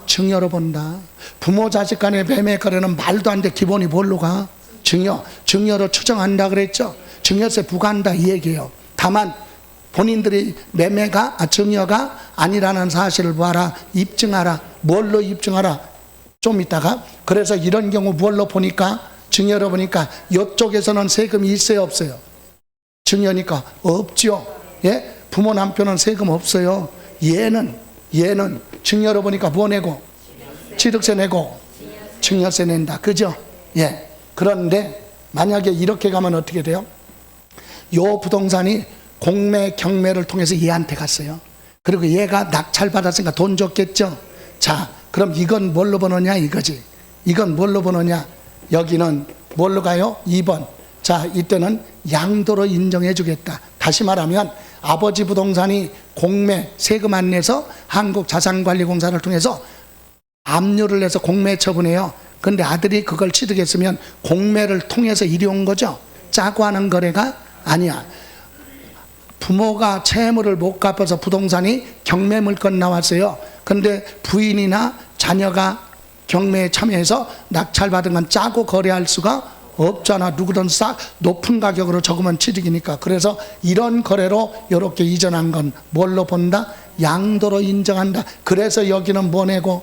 증여로 본다. 부모 자식 간의 매매 거래는 말도 안 돼. 기본이 뭘로 가? 증여로 추정한다 그랬죠. 증여세 부과한다 이 얘기예요. 다만 본인들이 증여가 아니라는 사실을 봐라. 입증하라. 뭘로 입증하라? 좀 이따가. 그래서 이런 경우 뭘로 보니까? 증여로 보니까 이쪽에서는 세금이 있어요 없어요? 증여니까 없죠. 예? 부모 남편은 세금 없어요. 얘는 증여로 보니까 뭐 내고? 취득세 내고 증여세 낸다. 그죠? 예. 그런데 만약에 이렇게 가면 어떻게 돼요? 요 부동산이 공매 경매를 통해서 얘한테 갔어요. 그리고 얘가 낙찰받았으니까 돈 줬겠죠. 자, 그럼 이건 뭘로 보느냐 이거지. 이건 뭘로 보느냐? 여기는 뭘로 가요? 2번. 자, 이때는 양도로 인정해 주겠다. 다시 말하면 아버지 부동산이 공매 세금 안 내서 한국자산관리공사를 통해서 압류를 해서 공매 처분해요. 근데 아들이 그걸 취득했으면 공매를 통해서 이리 온 거죠. 짜고 하는 거래가 아니야. 부모가 채무를 못 갚아서 부동산이 경매 물건 나왔어요. 근데 부인이나 자녀가 경매에 참여해서 낙찰받은 건 짜고 거래할 수가 없잖아. 누구든 높은 가격으로 적으면 취득이니까. 그래서 이런 거래로 이렇게 이전한 건 뭘로 본다? 양도로 인정한다. 그래서 여기는 뭐 내고?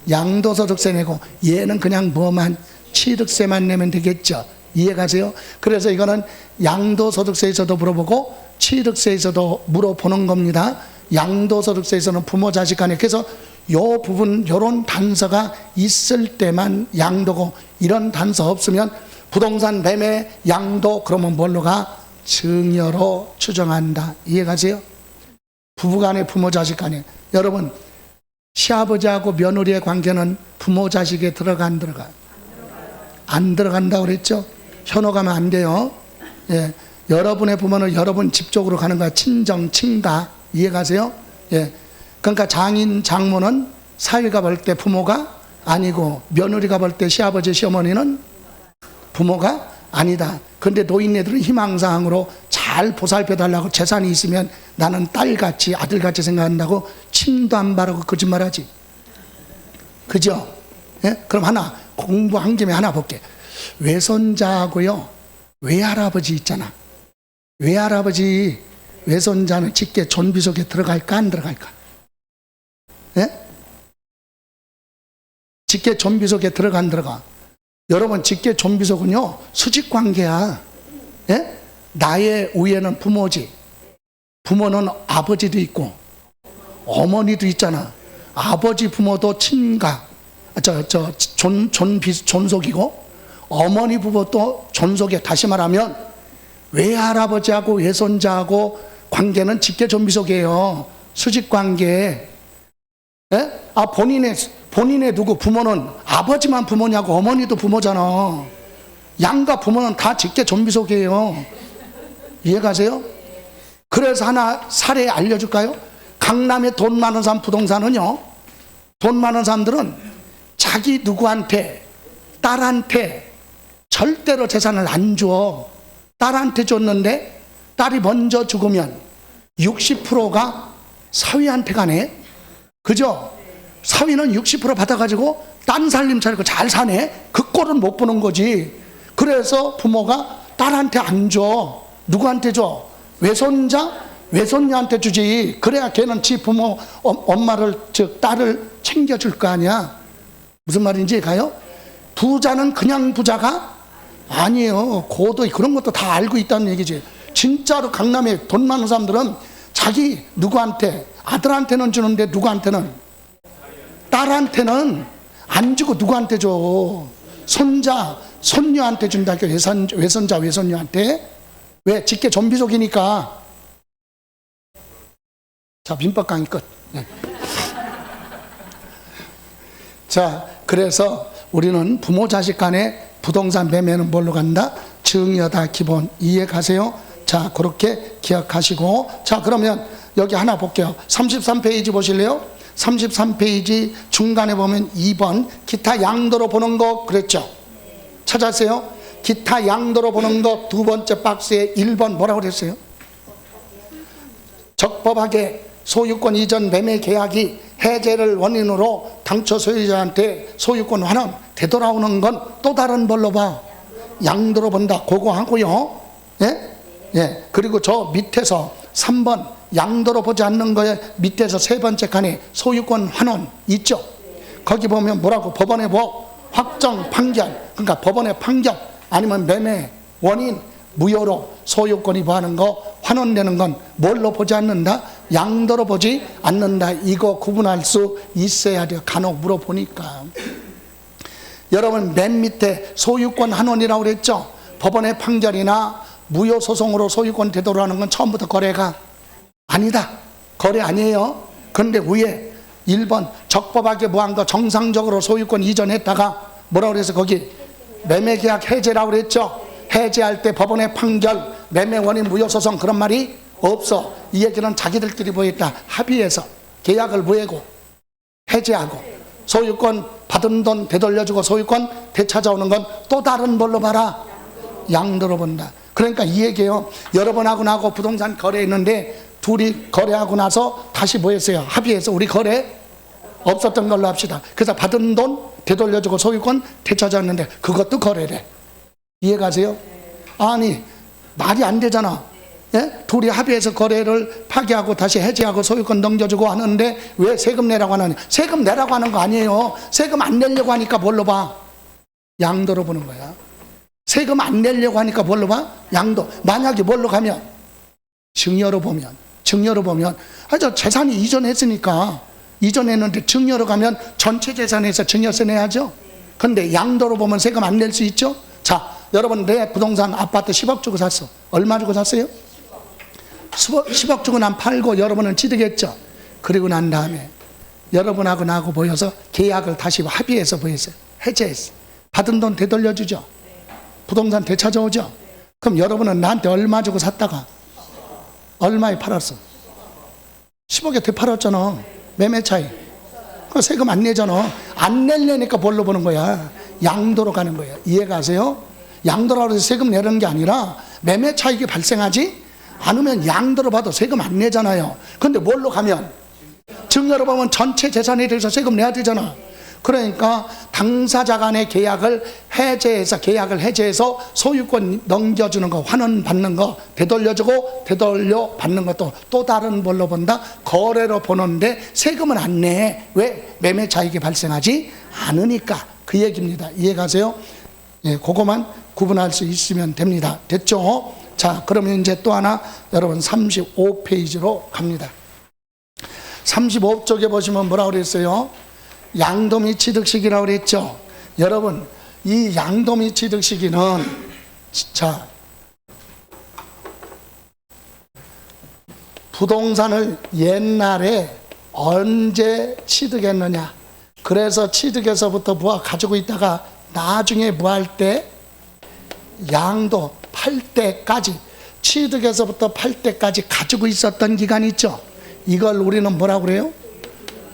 양도소득세 내고 얘는 그냥 뭐만? 취득세만 내면 되겠죠. 이해가세요? 그래서 이거는 양도소득세에서도 물어보고 취득세에서도 물어보는 겁니다. 양도소득세에서는 부모 자식 간에. 그래서 요 부분 요런 단서가 있을 때만 양도고 이런 단서 없으면 부동산 매매 양도 그러면 뭘로 가? 증여로 추정한다. 이해가세요? 부부간에 부모 자식 간에. 여러분 시아버지하고 며느리의 관계는 부모 자식에 들어가 안 들어가? 안 들어간다고 그랬죠? 현호 가면 안 돼요. 예. 여러분의 부모는 여러분 집 쪽으로 가는 거야. 친정 친가. 이해가세요? 예. 그러니까 장인 장모는 사위가 볼 때 부모가 아니고 며느리가 볼 때 시아버지 시어머니는 부모가 아니다. 그런데 노인네들은 희망사항으로 잘 보살펴달라고 재산이 있으면 나는 딸같이 아들같이 생각한다고 침도 안 바르고 거짓말하지. 그죠? 예? 그럼 하나 공부한 김에 하나 볼게. 외손자하고요 외할아버지 있잖아. 외할아버지 외손자는 직계 존비 속에 들어갈까 안 들어갈까? 예? 직계 존비 속에 들어가 안 들어가? 여러분 직계 존비 속은요 수직관계야. 예? 나의 위에는 부모지. 부모는 아버지도 있고 어머니도 있잖아. 아버지 부모도 친가 존속이고 어머니 부부도 존속이야. 다시 말하면 외할아버지하고 외손자하고 관계는 직계 존비 속이에요. 수직관계. 예? 본인의 누구 부모는 아버지만 부모냐고. 어머니도 부모잖아. 양가 부모는 다 직계 존비 속이에요. 이해가세요? 그래서 하나 사례 알려줄까요? 강남에 돈 많은 사람 부동산은요 돈 많은 사람들은 자기 누구한테 딸한테 절대로 재산을 안 줘. 딸한테 줬는데 딸이 먼저 죽으면 60%가 사위한테 가네. 그죠? 사위는 60% 받아가지고 딴 살림 차리고 잘 사네. 그 꼴은 못 보는 거지. 그래서 부모가 딸한테 안 줘. 누구한테 줘? 외손자, 외손녀한테 주지. 그래야 걔는 지 부모 엄마를, 즉 딸을 챙겨줄 거 아니야. 무슨 말인지 가요? 부자는 그냥 부자가 아니에요. 고도 그런 것도 다 알고 있다는 얘기지. 진짜로 강남에 돈 많은 사람들은 자기 누구한테, 아들한테는 주는데 누구한테는, 딸한테는 안 주고 누구한테 줘? 손자, 손녀한테 준다니까. 외손자, 외손녀한테. 왜? 직계 좀비족이니까. 자, 민법 강의 끝. 네. 자, 그래서 우리는 부모 자식 간에 부동산 매매는 뭘로 간다? 증여다. 기본. 이해 가세요? 자, 그렇게 기억하시고. 자, 그러면 여기 하나 볼게요. 33페이지 보실래요? 33페이지 중간에 보면 2번 기타 양도로 보는 거 그랬죠? 찾았어요? 기타 양도로 보는 거 두 번째 박스에 1번 뭐라고 그랬어요? 적법하게 소유권 이전 매매 계약이 해제를 원인으로 당초 소유자한테 소유권 환원 되돌아오는 건 또 다른 뭘로 봐? 양도로 본다. 그거 하고요. 예? 예. 그리고 저 밑에서 3번 양도로 보지 않는 거에 밑에서 세 번째 칸에 소유권 환원 있죠? 거기 보면 뭐라고? 법원의 뭐 확정 판결. 그러니까 법원의 판결 아니면 매매 원인 무효로 소유권이 뭐하는 거 환원되는 건 뭘로 보지 않는다? 양도로 보지 않는다. 이거 구분할 수 있어야 돼요. 간혹 물어보니까. 여러분 맨 밑에 소유권 환원이라고 그랬죠? 법원의 판결이나 무효 소송으로 소유권 되돌아오는 건 처음부터 거래가 아니다. 거래 아니에요. 그런데 위에 1번 적법하게 뭐한 거 정상적으로 소유권 이전했다가 뭐라고 그래서 거기 매매계약 해제라고 그랬죠? 해제할 때 법원의 판결, 매매 원인 무효 소송 그런 말이 없어. 이 얘기는 자기들끼리 뭐 했다? 합의해서 계약을 무효고 해제하고 소유권 받은 돈 되돌려주고 소유권 되찾아오는 건 또 다른 뭘로 봐라? 양도로 본다. 그러니까 이 얘기예요. 여러분하고 나하고 부동산 거래했는데 둘이 거래하고 나서 다시 뭐 했어요? 합의해서 우리 거래 없었던 걸로 합시다. 그래서 받은 돈 되돌려주고 소유권 되찾았는데 그것도 거래래. 이해가세요? 아니 말이 안 되잖아. 예? 둘이 합의해서 거래를 파기하고 다시 해지하고 소유권 넘겨주고 하는데 왜 세금 내라고 하느냐? 세금 내라고 하는 거 아니에요. 세금 안 내려고 하니까 뭘로 봐? 양도로 보는 거야. 세금 안 내려고 하니까 뭘로 봐? 양도. 만약에 뭘로 가면? 증여로 보면 저 재산이 이전했으니까 이전했는데 증여로 가면 전체 재산에서 증여세 내야죠. 근데 양도로 보면 세금 안 낼 수 있죠. 자, 여러분 내 부동산 아파트 10억 주고 샀어. 얼마 주고 샀어요? 10억 주고 난 팔고 여러분은 취득했죠. 그리고 난 다음에 여러분하고 나하고 모여서 계약을 다시 합의해서 보였어요. 해제했어. 받은 돈 되돌려주죠. 부동산 되찾아오죠. 그럼 여러분은 나한테 얼마 주고 샀다가 얼마에 팔았어? 10억에 되팔았잖아. 매매 차이. 그 세금 안 내잖아. 안 내려니까 뭘로 보는 거야? 양도로 가는 거야. 이해가세요? 양도라고 해서 세금 내는 게 아니라 매매 차익이 발생하지 않으면 양도로 봐도 세금 안 내잖아요. 근데 뭘로 가면? 증여로 보면 전체 재산에 대해서 세금 내야 되잖아. 그러니까 당사자 간의 계약을 해제해서 소유권 넘겨주는 거, 환원 받는 거, 되돌려주고 되돌려 받는 것도 또 다른 뭘로 본다? 거래로 보는데 세금은 안 내. 왜? 매매 차익이 발생하지 않으니까. 그 얘기입니다. 이해가세요? 예, 그거만 구분할 수 있으면 됩니다. 됐죠? 자, 그러면 이제 또 하나 여러분 35페이지로 갑니다. 35쪽에 보시면 뭐라고 그랬어요? 양도미 취득시기라고 그랬죠. 여러분 이 양도미 취득시기는 자 부동산을 옛날에 언제 취득했느냐. 그래서 취득해서부터 뭐 가지고 있다가 나중에 뭐 할 때 양도 팔 때까지 취득해서부터 팔 때까지 가지고 있었던 기간 있죠. 이걸 우리는 뭐라고 그래요?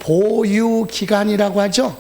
보유기간이라고 하죠.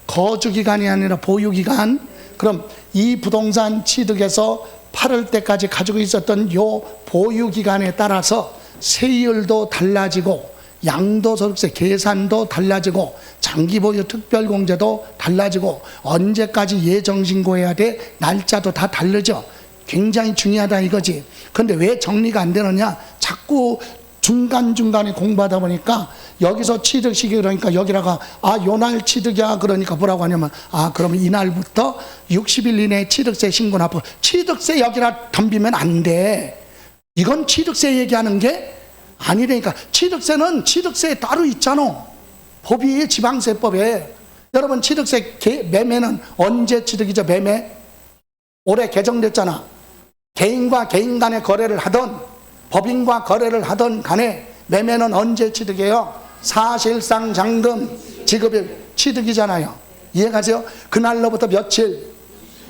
거주기간이 아니라 보유기간. 그럼 이 부동산 취득해서 팔을 때까지 가지고 있었던 요 보유기간에 따라서 세율도 달라지고 양도소득세 계산도 달라지고 장기보유 특별공제도 달라지고 언제까지 예정신고해야 돼 날짜도 다 다르죠. 굉장히 중요하다 이거지. 근데 왜 정리가 안 되느냐, 자꾸 중간중간에 공부하다 보니까 여기서 취득시기 그러니까 여기다가 요날 취득이야 그러니까 뭐라고 하냐면 그러면 이날부터 60일 이내에 취득세 신고 납부. 취득세 여기다 덤비면 안 돼. 이건 취득세 얘기하는 게 아니라니까. 취득세는 취득세에 따로 있잖아. 법이 지방세법에. 여러분 취득세 매매는 언제 취득이죠? 매매 올해 개정됐잖아. 개인과 개인 간의 거래를 하던 법인과 거래를 하던 간에 매매는 언제 취득해요? 사실상 잔금 지급일 취득이잖아요. 이해가세요? 그날로부터 며칠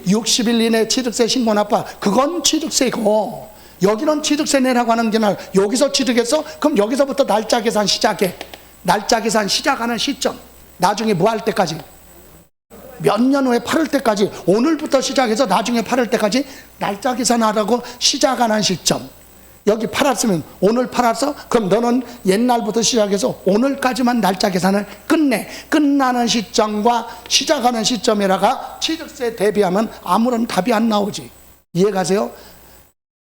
60일 이내 취득세 신고 납부. 그건 취득세고 여기는 취득세 내라고 하는 게 날 여기서 취득했어? 그럼 여기서부터 날짜 계산 시작해. 날짜 계산 시작하는 시점 나중에 뭐 할 때까지 몇 년 후에 팔을 때까지 오늘부터 시작해서 나중에 팔을 때까지 날짜 계산하라고 시작하는 시점. 여기 팔았으면 오늘 팔았어? 그럼 너는 옛날부터 시작해서 오늘까지만 날짜 계산을 끝내. 끝나는 시점과 시작하는 시점이라가 취득세 대비하면 아무런 답이 안 나오지. 이해가세요?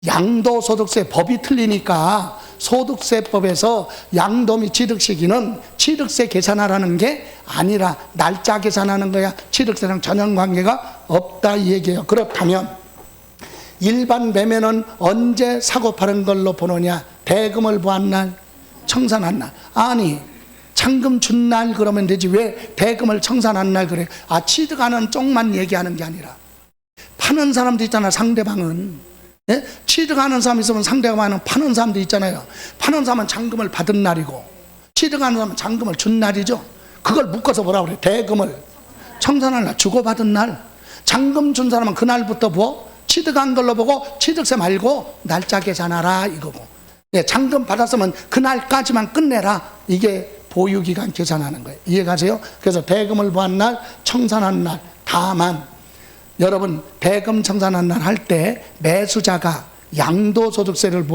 양도소득세 법이 틀리니까 소득세법에서 양도 및 취득 시기는 취득세 계산하라는 게 아니라 날짜 계산하는 거야. 취득세랑 전혀 관계가 없다 이 얘기예요. 그렇다면 일반 매매는 언제 사고 파는 걸로 보느냐? 대금을 보한 날, 청산한 날. 아니 잔금 준 날 그러면 되지 왜 대금을 청산한 날 그래? 취득하는 쪽만 얘기하는 게 아니라 파는 사람도 있잖아. 상대방은 취득하는 사람 있으면 상대방은 파는 사람도 있잖아요. 파는 사람은 잔금을 받은 날이고 취득하는 사람은 잔금을 준 날이죠. 그걸 묶어서 뭐라 그래? 대금을 청산한 날, 주고받은 날. 잔금 준 사람은 그날부터 뭐? 취득한 걸로 보고 취득세 말고 날짜 계산하라 이거고. 잔금 받았으면 그날까지만 끝내라. 이게 보유기간 계산하는 거예요. 이해가세요? 그래서 대금을 보한 날, 청산한 날. 다만 여러분 대금 청산한 날 할 때 매수자가 양도소득세를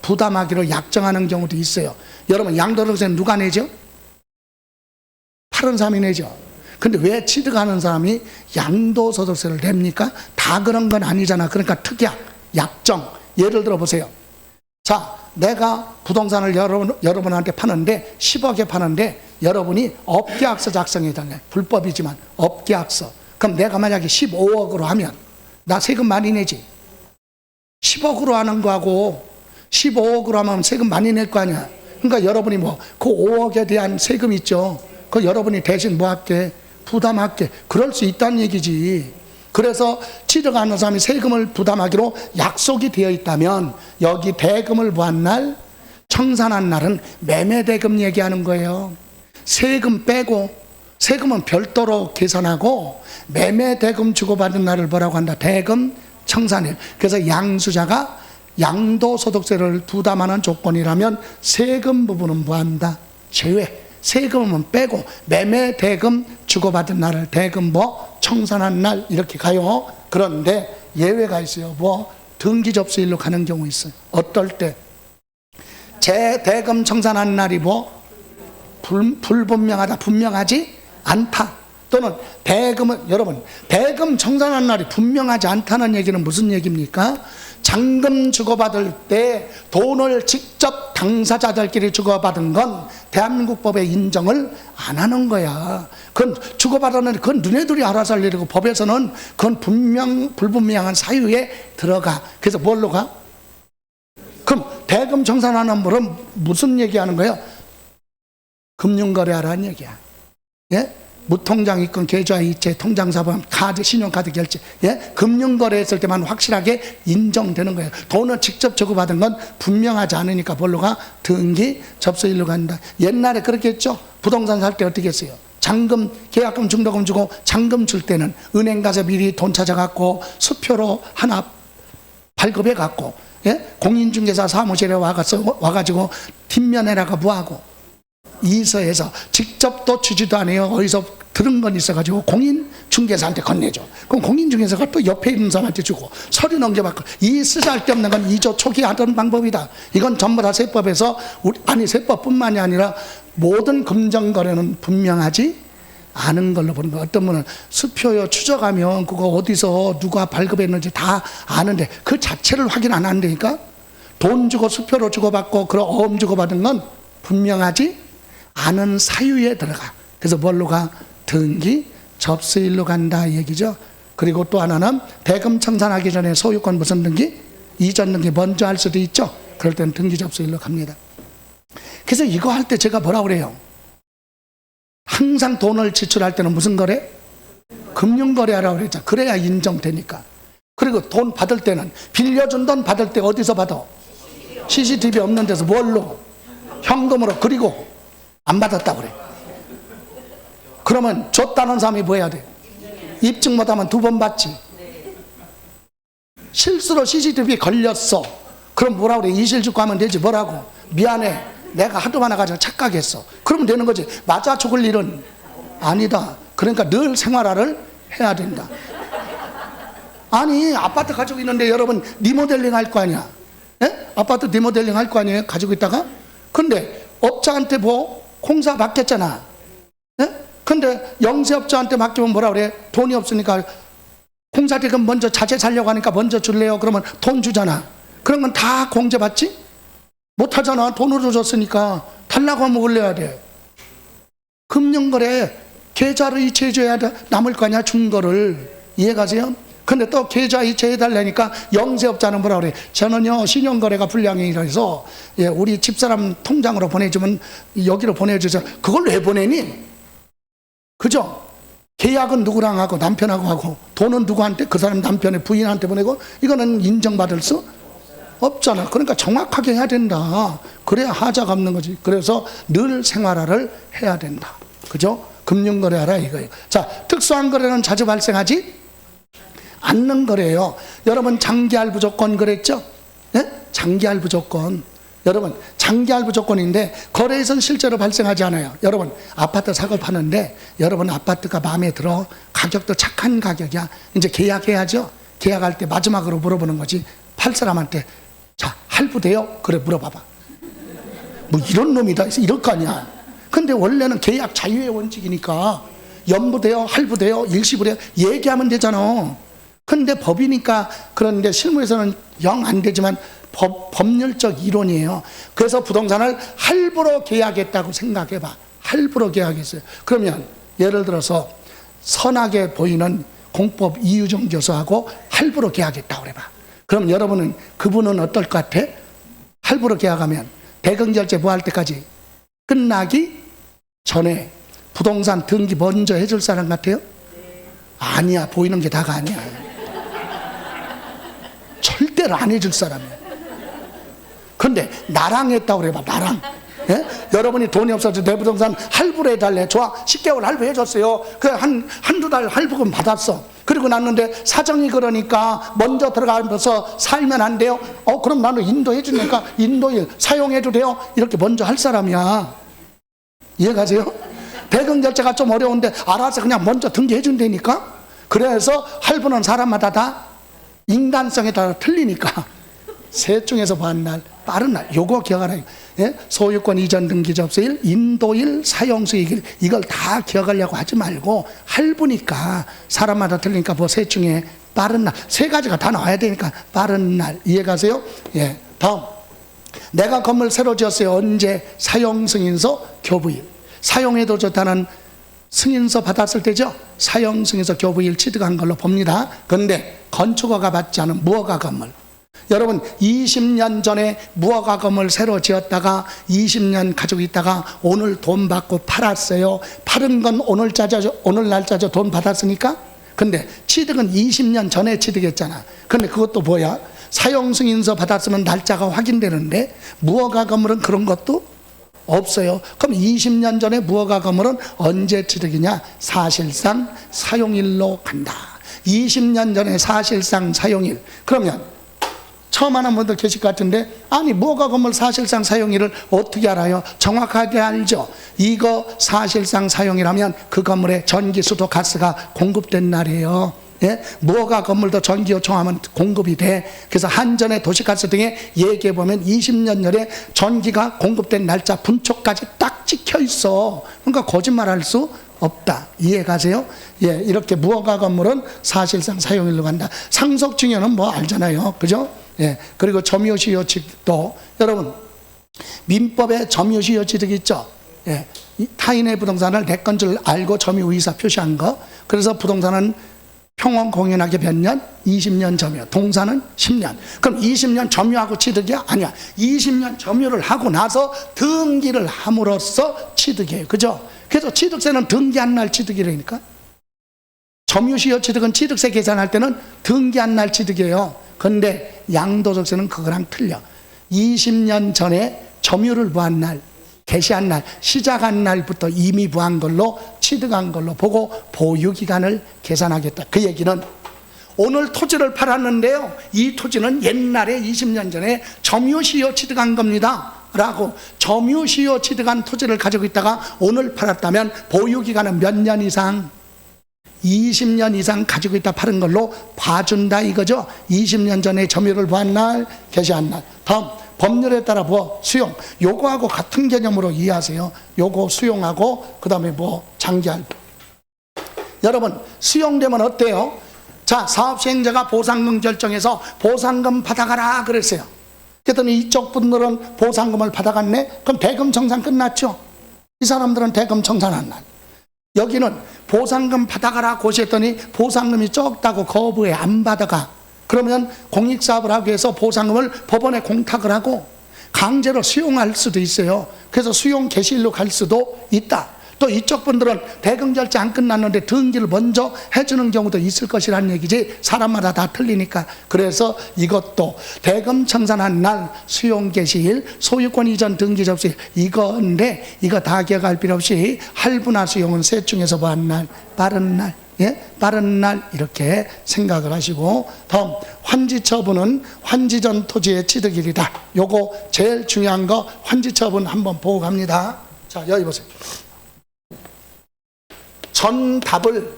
부담하기로 약정하는 경우도 있어요. 여러분 양도소득세는 누가 내죠? 파는 사람이 내죠. 근데 왜 취득하는 사람이 양도소득세를 냅니까? 다 그런 건 아니잖아. 그러니까 특약, 약정. 예를 들어 보세요. 자, 내가 부동산을 여러분한테 파는데 10억에 파는데 여러분이 업계약서 작성해달래. 불법이지만 업계약서. 그럼 내가 만약에 15억으로 하면 나 세금 많이 내지. 10억으로 하는 거하고 15억으로 하면 세금 많이 낼 거 아니야. 그러니까 여러분이 그 5억에 대한 세금 있죠. 그 여러분이 대신 뭐 할게? 부담할게. 그럴 수 있다는 얘기지. 그래서 취득하는 사람이 세금을 부담하기로 약속이 되어 있다면 여기 대금을 보한 날, 청산한 날은 매매대금 얘기하는 거예요. 세금 빼고 세금은 별도로 계산하고 매매대금 주고받은 날을 뭐라고 한다? 대금 청산일. 그래서 양수자가 양도소득세를 부담하는 조건이라면 세금 부분은 뭐한다? 제외. 세금은 빼고 매매대금 주고받은 날을 대금 청산한 날 이렇게 가요. 그런데 예외가 있어요. 등기접수일로 가는 경우 있어요. 어떨 때? 대금 청산한 날이 불분명하다, 분명하지 않다. 또는 여러분 대금 청산한 날이 분명하지 않다는 얘기는 무슨 얘기입니까? 잔금 주고받을 때 돈을 직접 당사자들끼리 주고받은 건 대한민국 법에 인정을 안 하는 거야. 그건 주고받았는데 그건 너네들이 알아서 할 일이고 법에서는 그건 불분명한 사유에 들어가. 그래서 뭘로 가? 그럼 대금 청산하는 분은 무슨 얘기하는 거예요? 금융거래하라는 얘기야. 예? 무통장 입금, 계좌 이체, 통장사범, 카드, 신용카드 결제, 금융거래했을 때만 확실하게 인정되는 거예요. 돈을 직접 주고받은 건 분명하지 않으니까 뭘로 가? 등기 접수일로 간다. 옛날에 그렇게 했죠. 부동산 살 때 어떻게 했어요? 잔금, 계약금, 중도금 주고 잔금 줄 때는 은행 가서 미리 돈 찾아갖고 수표로 하나 발급해갖고 공인중개사 사무실에 와가지고 뒷면에다가 뭐하고 이서에서 직접 또 주지도 않아요. 어디서 들은 건 있어가지고 공인 중개사한테 건네줘. 그럼 공인중개사가 또 옆에 있는 사람한테 주고 서류 넘겨받고, 이 쓰잘데없는 건 2조 초기 하던 방법이다. 이건 전부 다 세법에서 세법뿐만이 아니라 모든 금전거래는 분명하지 않은 걸로 보는 거예요. 어떤 분은 수표요 추적하면 그거 어디서 누가 발급했는지 다 아는데 그 자체를 확인 안 한다니까. 돈 주고 수표로 주고받고 그런 어음 주고받은 건 분명하지 않은 사유에 들어가. 그래서 뭘로 가? 등기 접수일로 간다 이 얘기죠. 그리고 또 하나는 대금 청산하기 전에 소유권 무슨 등기? 이전 등기 먼저 할 수도 있죠. 그럴 때는 등기 접수일로 갑니다. 그래서 이거 할 때 제가 뭐라 그래요? 항상 돈을 지출할 때는 무슨 거래? 금융거래하라고 그랬죠. 그래야 인정되니까. 그리고 돈 받을 때는, 빌려준 돈 받을 때 어디서 받아? CCTV 없는 데서 뭘로? 현금으로. 그리고 안 받았다고 그래. 그러면 줬다는 사람이 뭐 해야 돼? 입증 못하면 2번 받지. 실수로 CCTV 걸렸어. 그럼 뭐라고 그래? 이실직고 하면 되지. 뭐라고? 미안해, 내가 하도 많아가지고 착각했어. 그러면 되는 거지. 맞아 죽을 일은 아니다. 그러니까 늘 생활화를 해야 된다. 아니, 아파트 가지고 있는데 여러분 리모델링 할 거 아니야? 예? 아파트 리모델링 할 거 아니에요? 가지고 있다가? 근데 업자한테 뭐 공사 맡겼잖아. 예? 근데 영세업자한테 맡기면 뭐라 그래? 돈이 없으니까 공사 대금 먼저 자재 살려고 하니까 먼저 줄래요? 그러면 돈 주잖아. 그런 건 다 공제받지? 못하잖아. 돈으로 줬으니까 달라고 하면 올려야 돼. 금융거래 계좌를 이체해줘야 남을 거 아니야, 준 거를. 이해가세요? 근데 또 계좌 이체해달라니까 영세업자는 뭐라 그래? 저는요 신용거래가 불량이라서 우리 집사람 통장으로 보내주면 여기로 보내주세요. 그걸 왜 보내니? 그죠? 계약은 누구랑 하고 남편하고 하고 돈은 누구한테? 그 사람 남편의 부인한테 보내고. 이거는 인정받을 수 없잖아. 그러니까 정확하게 해야 된다. 그래야 하자가 없는 거지. 그래서 늘 생활화를 해야 된다. 그죠? 금융거래하라 이거예요. 자, 특수한 거래는 자주 발생하지 않는 거래요. 여러분 장기할부 조건 그랬죠? 예? 장기할부 조건. 여러분 장기할부 조건인데 거래에서는 실제로 발생하지 않아요. 여러분 아파트 사고 파는데 여러분 아파트가 마음에 들어, 가격도 착한 가격이야. 이제 계약해야죠. 계약할 때 마지막으로 물어보는 거지. 팔 사람한테 자 할부돼요? 그래 물어봐봐. 뭐 이런 놈이 다 있어. 이럴 거 아니야. 근데 원래는 계약 자유의 원칙이니까 연부돼요? 할부돼요? 일시불해요? 얘기하면 되잖아. 근데 법이니까. 그런데 실무에서는 영 안 되지만 법률적 이론이에요. 그래서 부동산을 할부로 계약했다고 생각해봐. 할부로 계약했어요. 그러면 예를 들어서 선하게 보이는 공법 이유정 교수하고 할부로 계약했다고 그래봐. 그럼 여러분은 그분은 어떨 것 같아? 할부로 계약하면 대금결제 뭐 할 때까지 끝나기 전에 부동산 등기 먼저 해줄 사람 같아요? 아니야. 보이는 게 다가 아니야. 절대로 안 해줄 사람이야. 근데 나랑 했다고 그래봐. 나랑. 예? 여러분이 돈이 없어서 내 부동산 할부로 해달래. 좋아, 10개월 할부 해줬어요. 한두 달 할부금 받았어. 그리고 났는데 사정이 그러니까 먼저 들어가면서 살면 안 돼요? 그럼 나는 인도해 주니까 인도일 사용해도 돼요? 이렇게 먼저 할 사람이야. 이해가세요? 대금 결제가 좀 어려운데 알아서 그냥 먼저 등기해 준다니까. 그래서 할부는 사람마다 다 인간성에 따라 틀리니까 셋 중에서 보한 날, 빠른 날, 요거 기억하라. 예? 소유권 이전 등기 접수일, 인도일, 사용수익일, 이걸 다 기억하려고 하지 말고 할부니까 사람마다 틀리니까 뭐 셋 중에 빠른 날, 세 가지가 다 나와야 되니까 빠른 날. 이해가세요? 예. 다음, 내가 건물 새로 지었어요. 언제? 사용승인서 교부일. 사용해도 좋다는 승인서 받았을 때죠. 사용승인서 교부일 취득한 걸로 봅니다. 그런데 건축허가 받지 않은 무허가 건물, 여러분 20년 전에 무허가 건물 새로 지었다가 20년 가지고 있다가 오늘 돈 받고 팔았어요. 팔은 건 오늘 날짜죠. 돈 받았으니까. 근데 취득은 20년 전에 취득했잖아. 근데 그것도 뭐야? 사용승인서 받았으면 날짜가 확인되는데 무허가 건물은 그런 것도 없어요. 그럼 20년 전에 무허가 건물은 언제 취득이냐? 사실상 사용일로 간다. 20년 전에 사실상 사용일. 그러면 처음 하는 분도 계실 것 같은데, 아니 무허가 건물 사실상 사용일을 어떻게 알아요? 정확하게 알죠. 이거 사실상 사용이라면 그 건물에 전기, 수도, 가스가 공급된 날이에요. 예? 무허가 건물도 전기 요청하면 공급이 돼. 그래서 한전의 도시가스 등에 얘기해 보면 20년 전에 전기가 공급된 날짜 분초까지 딱 찍혀 있어. 그러니까 거짓말할 수 없다. 이해가세요? 예, 이렇게 무허가 건물은 사실상 사용일로 간다. 상속 증여는 뭐 알잖아요, 그죠? 예, 그리고 점유시효취득도 여러분 민법에 점유시효취득 있죠. 예, 타인의 부동산을 내 건 줄 알고 점유 의사 표시한 거. 그래서 부동산은 평원 공연하게 몇 년? 20년 점유. 동사는 10년. 그럼 20년 점유하고 취득이야? 아니야. 20년 점유를 하고 나서 등기를 함으로써 취득이에요. 그죠? 그래서 취득세는 등기한 날 취득이라니까. 점유시효 취득은 취득세 계산할 때는 등기한 날 취득이에요. 그런데 양도소득세는 그거랑 틀려. 20년 전에 점유를 부한 날, 개시한 날, 시작한 날부터 이미 부한 걸로 취득한 걸로 보고 보유기간을 계산하겠다. 그 얘기는 오늘 토지를 팔았는데요, 이 토지는 옛날에 20년 전에 점유시효 취득한 겁니다 라고 점유시효 취득한 토지를 가지고 있다가 오늘 팔았다면 보유기간은 몇 년 이상? 20년 이상 가지고 있다 파는 걸로 봐준다 이거죠. 20년 전에 점유를 부한 날, 개시한 날. 다음 법률에 따라 뭐 수용, 요거하고 같은 개념으로 이해하세요. 요거 수용하고 그 다음에 뭐 장기할. 여러분 수용되면 어때요? 자, 사업시행자가 보상금 결정해서 보상금 받아가라 그랬어요. 그랬더니 이쪽 분들은 보상금을 받아갔네. 그럼 대금 청산 끝났죠. 이 사람들은 대금 청산한 날. 여기는 보상금 받아가라 고시했더니 보상금이 적다고 거부해, 안 받아가. 그러면 공익사업을 하기 위해서 보상금을 법원에 공탁을 하고 강제로 수용할 수도 있어요. 그래서 수용 개시일로 갈 수도 있다. 또 이쪽 분들은 대금 결제 안 끝났는데 등기를 먼저 해주는 경우도 있을 것이라는 얘기지. 사람마다 다 틀리니까. 그래서 이것도 대금 청산한 날, 수용 개시일, 소유권 이전 등기 접수일 이건데 이거 다 기억할 필요 없이 할부나 수용은 셋 중에서 뭐 한 날, 빠른 날. 예? 빠른 날 이렇게 생각을 하시고, 다음 환지처분은 환지전 토지의 취득일이다. 요거 제일 중요한 거 환지처분 한번 보고 갑니다. 자, 여기 보세요.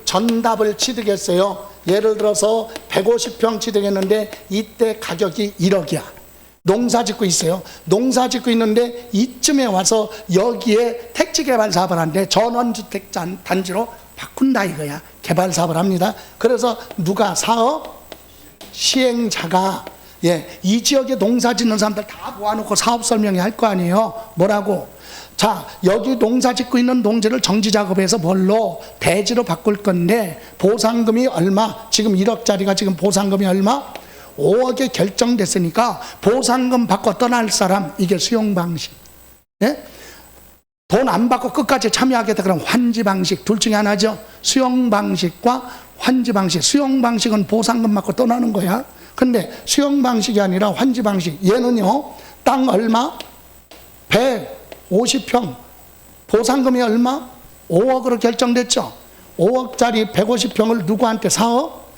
전답을 취득했어요. 예를 들어서 150평 취득했는데 이때 가격이 1억이야. 농사 짓고 있어요. 농사 짓고 있는데 이쯤에 와서 여기에 택지 개발 사업을 하는데 전원주택 단지로 바꾼다 이거야. 개발 사업을 합니다. 그래서 누가 사업 시행자가 이 지역에 농사 짓는 사람들 다 모아놓고 사업 설명회 할 거 아니에요. 뭐라고? 자, 여기 농사 짓고 있는 농지를 정지 작업해서 뭘로? 대지로 바꿀 건데 보상금이 얼마? 지금 1억짜리가 지금 보상금이 얼마? 5억에 결정됐으니까 보상금 받고 떠날 사람, 이게 수용 방식. 예? 돈 안 받고 끝까지 참여하겠다 그럼 환지 방식, 둘 중에 하나죠. 수용 방식과 환지 방식. 수용 방식은 보상금 받고 떠나는 거야. 근데 수용 방식이 아니라 환지 방식. 얘는요, 땅 얼마? 150평. 보상금이 얼마? 5억으로 결정됐죠. 5억짜리 150평을 누구한테? 사업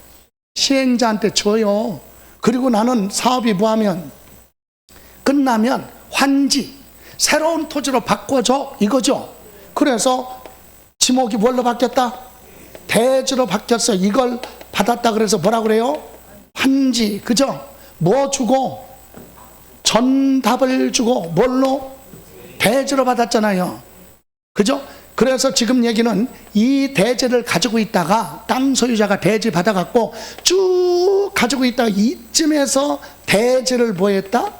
시행자한테 줘요. 그리고 나는 사업이 뭐하면 끝나면 환지, 새로운 토지로 바꿔줘 이거죠. 그래서 지목이 뭘로 바뀌었다? 대지로 바뀌었어. 이걸 받았다 그래서 뭐라 그래요? 환지. 그죠? 뭐 주고? 전답을 주고 뭘로? 대지로 받았잖아요. 그죠? 그래서 지금 얘기는 이 대지를 가지고 있다가 땅 소유자가 대지 받아갖고 쭉 가지고 있다가 이쯤에서 대지를 뭐 했다?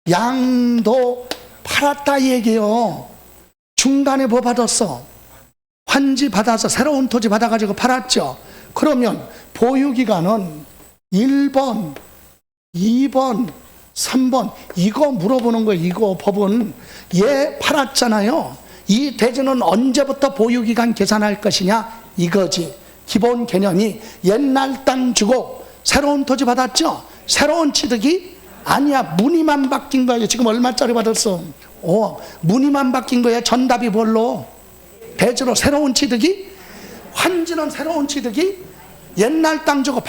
양도 팔았다 이 얘기예요. 중간에 뭐 받았어? 환지 받아서 새로운 토지 받아가지고 팔았죠. 그러면 보유기간은 1번, 2번, 3번 이거 물어보는 거예요. 이거 법은 얘 팔았잖아요. 이 대지는 언제부터 보유기간 계산할 것이냐 이거지. 기본 개념이 옛날 땅 주고 새로운 토지 받았죠. 새로운 취득이 아니야. 문의만 바뀐 거예요. 지금 얼마짜리 받았어? 5억. 문의만 바뀐 거예요. 전답이 뭘로? 대지로. 새로운 취득이? 환지는 새로운 취득이? 옛날 땅 주고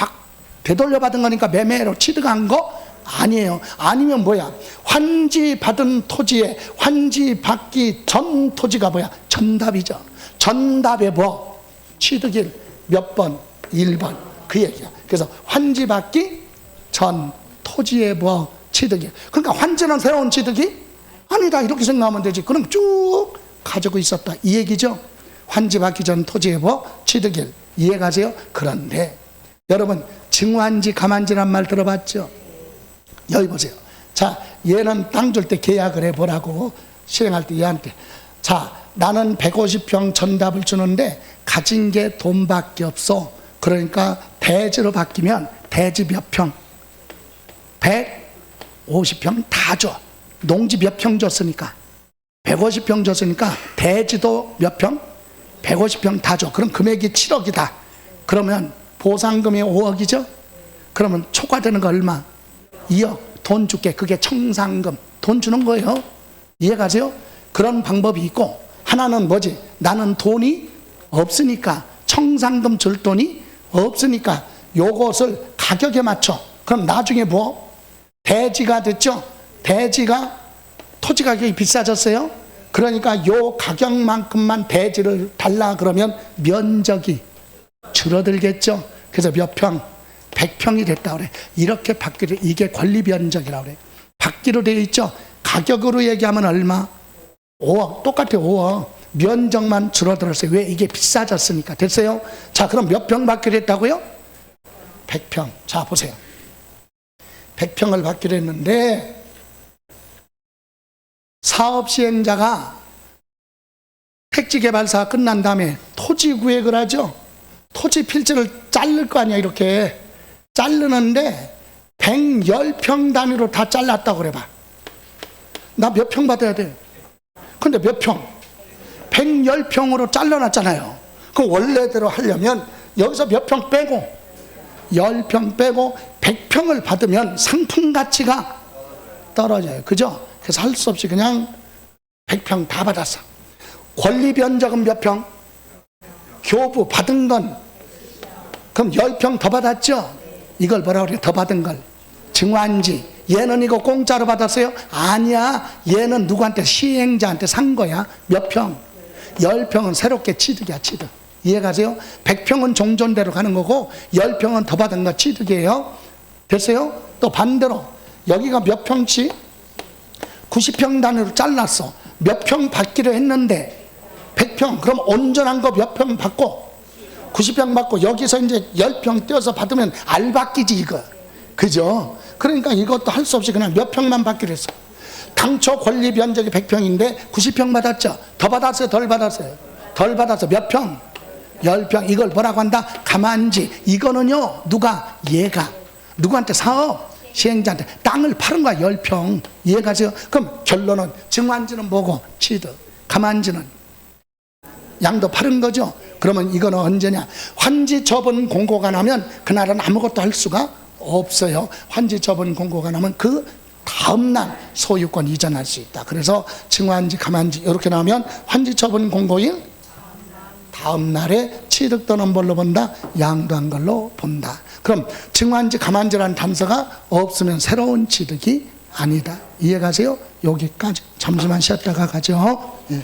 되돌려 받은 거니까 매매로 취득한 거 아니에요. 아니면 뭐야? 환지 받은 토지에 환지 받기 전 토지가 뭐야? 전답이죠. 전답의 뭐? 취득일 몇 번? 1번. 그 얘기야. 그래서 환지 받기 전 토지의 뭐? 취득일. 그러니까 환지는 새로운 취득이 아니다. 이렇게 생각하면 되지. 그럼 쭉 가지고 있었다. 이 얘기죠. 환지 받기 전 토지의 뭐? 취득일. 이해가세요? 그런데 여러분 증환지 가만지란 말 들어봤죠? 여기 보세요. 자, 얘는 땅 줄 때 계약을 해보라고 실행할 때 얘한테 자, 나는 150평 전답을 주는데 가진 게 돈밖에 없어. 그러니까 대지로 바뀌면 대지 몇 평? 150평 다 줘. 농지 몇 평 줬으니까 150평 줬으니까 대지도 몇 평? 150평 다 줘. 그럼 금액이 7억이다. 그러면 보상금이 5억이죠? 그러면 초과되는 거 얼마? 2억. 돈 줄게. 그게 청산금. 돈 주는 거예요. 이해가세요? 그런 방법이 있고, 하나는 뭐지? 나는 돈이 없으니까, 청산금 줄 돈이 없으니까 요것을 가격에 맞춰. 그럼 나중에 뭐? 대지가 됐죠? 대지가 토지 가격이 비싸졌어요? 그러니까 요 가격만큼만 대지를 달라 그러면 면적이 줄어들겠죠? 그래서 몇 평? 100평이 됐다 그래. 이렇게 받기로, 이게 권리 변적이라고 그래. 받기로 되어 있죠? 가격으로 얘기하면 얼마? 5억. 똑같아요. 5억. 면적만 줄어들었어요. 왜? 이게 비싸졌으니까. 됐어요? 자, 그럼 몇 평 받기로 했다고요? 100평. 자, 보세요. 100평을 받기로 했는데 사업 시행자가 택지 개발사가 끝난 다음에 토지 구획을 하죠. 토지 필지를 자를 거 아니야. 이렇게 자르는데 110평 단위로 다 잘랐다고 그래봐. 나 몇 평 받아야 돼? 근데 몇 평? 110평으로 잘라놨잖아요. 그럼 원래대로 하려면 여기서 몇 평 빼고 10평 빼고 100평을 받으면 상품 가치가 떨어져요. 그죠? 그래서 할 수 없이 그냥 100평 다 받았어. 권리 변적은 몇 평? 교부 받은 건 그럼 10평 더 받았죠? 이걸 뭐라 그래? 더 받은 걸 증환지. 얘는 이거 공짜로 받았어요? 아니야. 얘는 누구한테? 시행자한테 산 거야. 몇 평? 10평은 새롭게 취득이야. 취득. 이해가세요? 100평은 종전대로 가는 거고 10평은 더 받은 거 취득이에요. 됐어요? 또 반대로 여기가 몇 평치? 90평 단위로 잘랐어. 몇 평 받기로 했는데 100평. 그럼 온전한 거 몇 평 받고 90평 받고 여기서 이제 10평 떼어서 받으면 알바끼지 이거. 그죠? 그러니까 이것도 할 수 없이 그냥 몇 평만 받기로 했어. 당초 권리 변적이 100평인데 90평 받았죠? 더 받았어요? 덜 받았어요? 덜 받아서 몇 평? 10평. 이걸 뭐라고 한다? 가만지. 이거는요, 누가? 얘가. 누구한테? 사업 시행자한테 땅을 파는 거야. 10평. 이해가세요? 그럼 결론은 증환지는 뭐고? 취득. 가만지는 양도 파는 거죠. 그러면 이거는 언제냐? 환지 처분 공고가 나면 그날은 아무것도 할 수가 없어요. 환지 처분 공고가 나면 그 다음날 소유권 이전할 수 있다. 그래서 증환지, 가만지 이렇게 나오면 환지 처분 공고일 다음날에 취득되는 뭘로 본다? 양도한 걸로 본다. 그럼 증환지, 가만지라는 단서가 없으면 새로운 취득이 아니다. 이해가세요? 여기까지. 잠시만 쉬었다가 가죠. 예.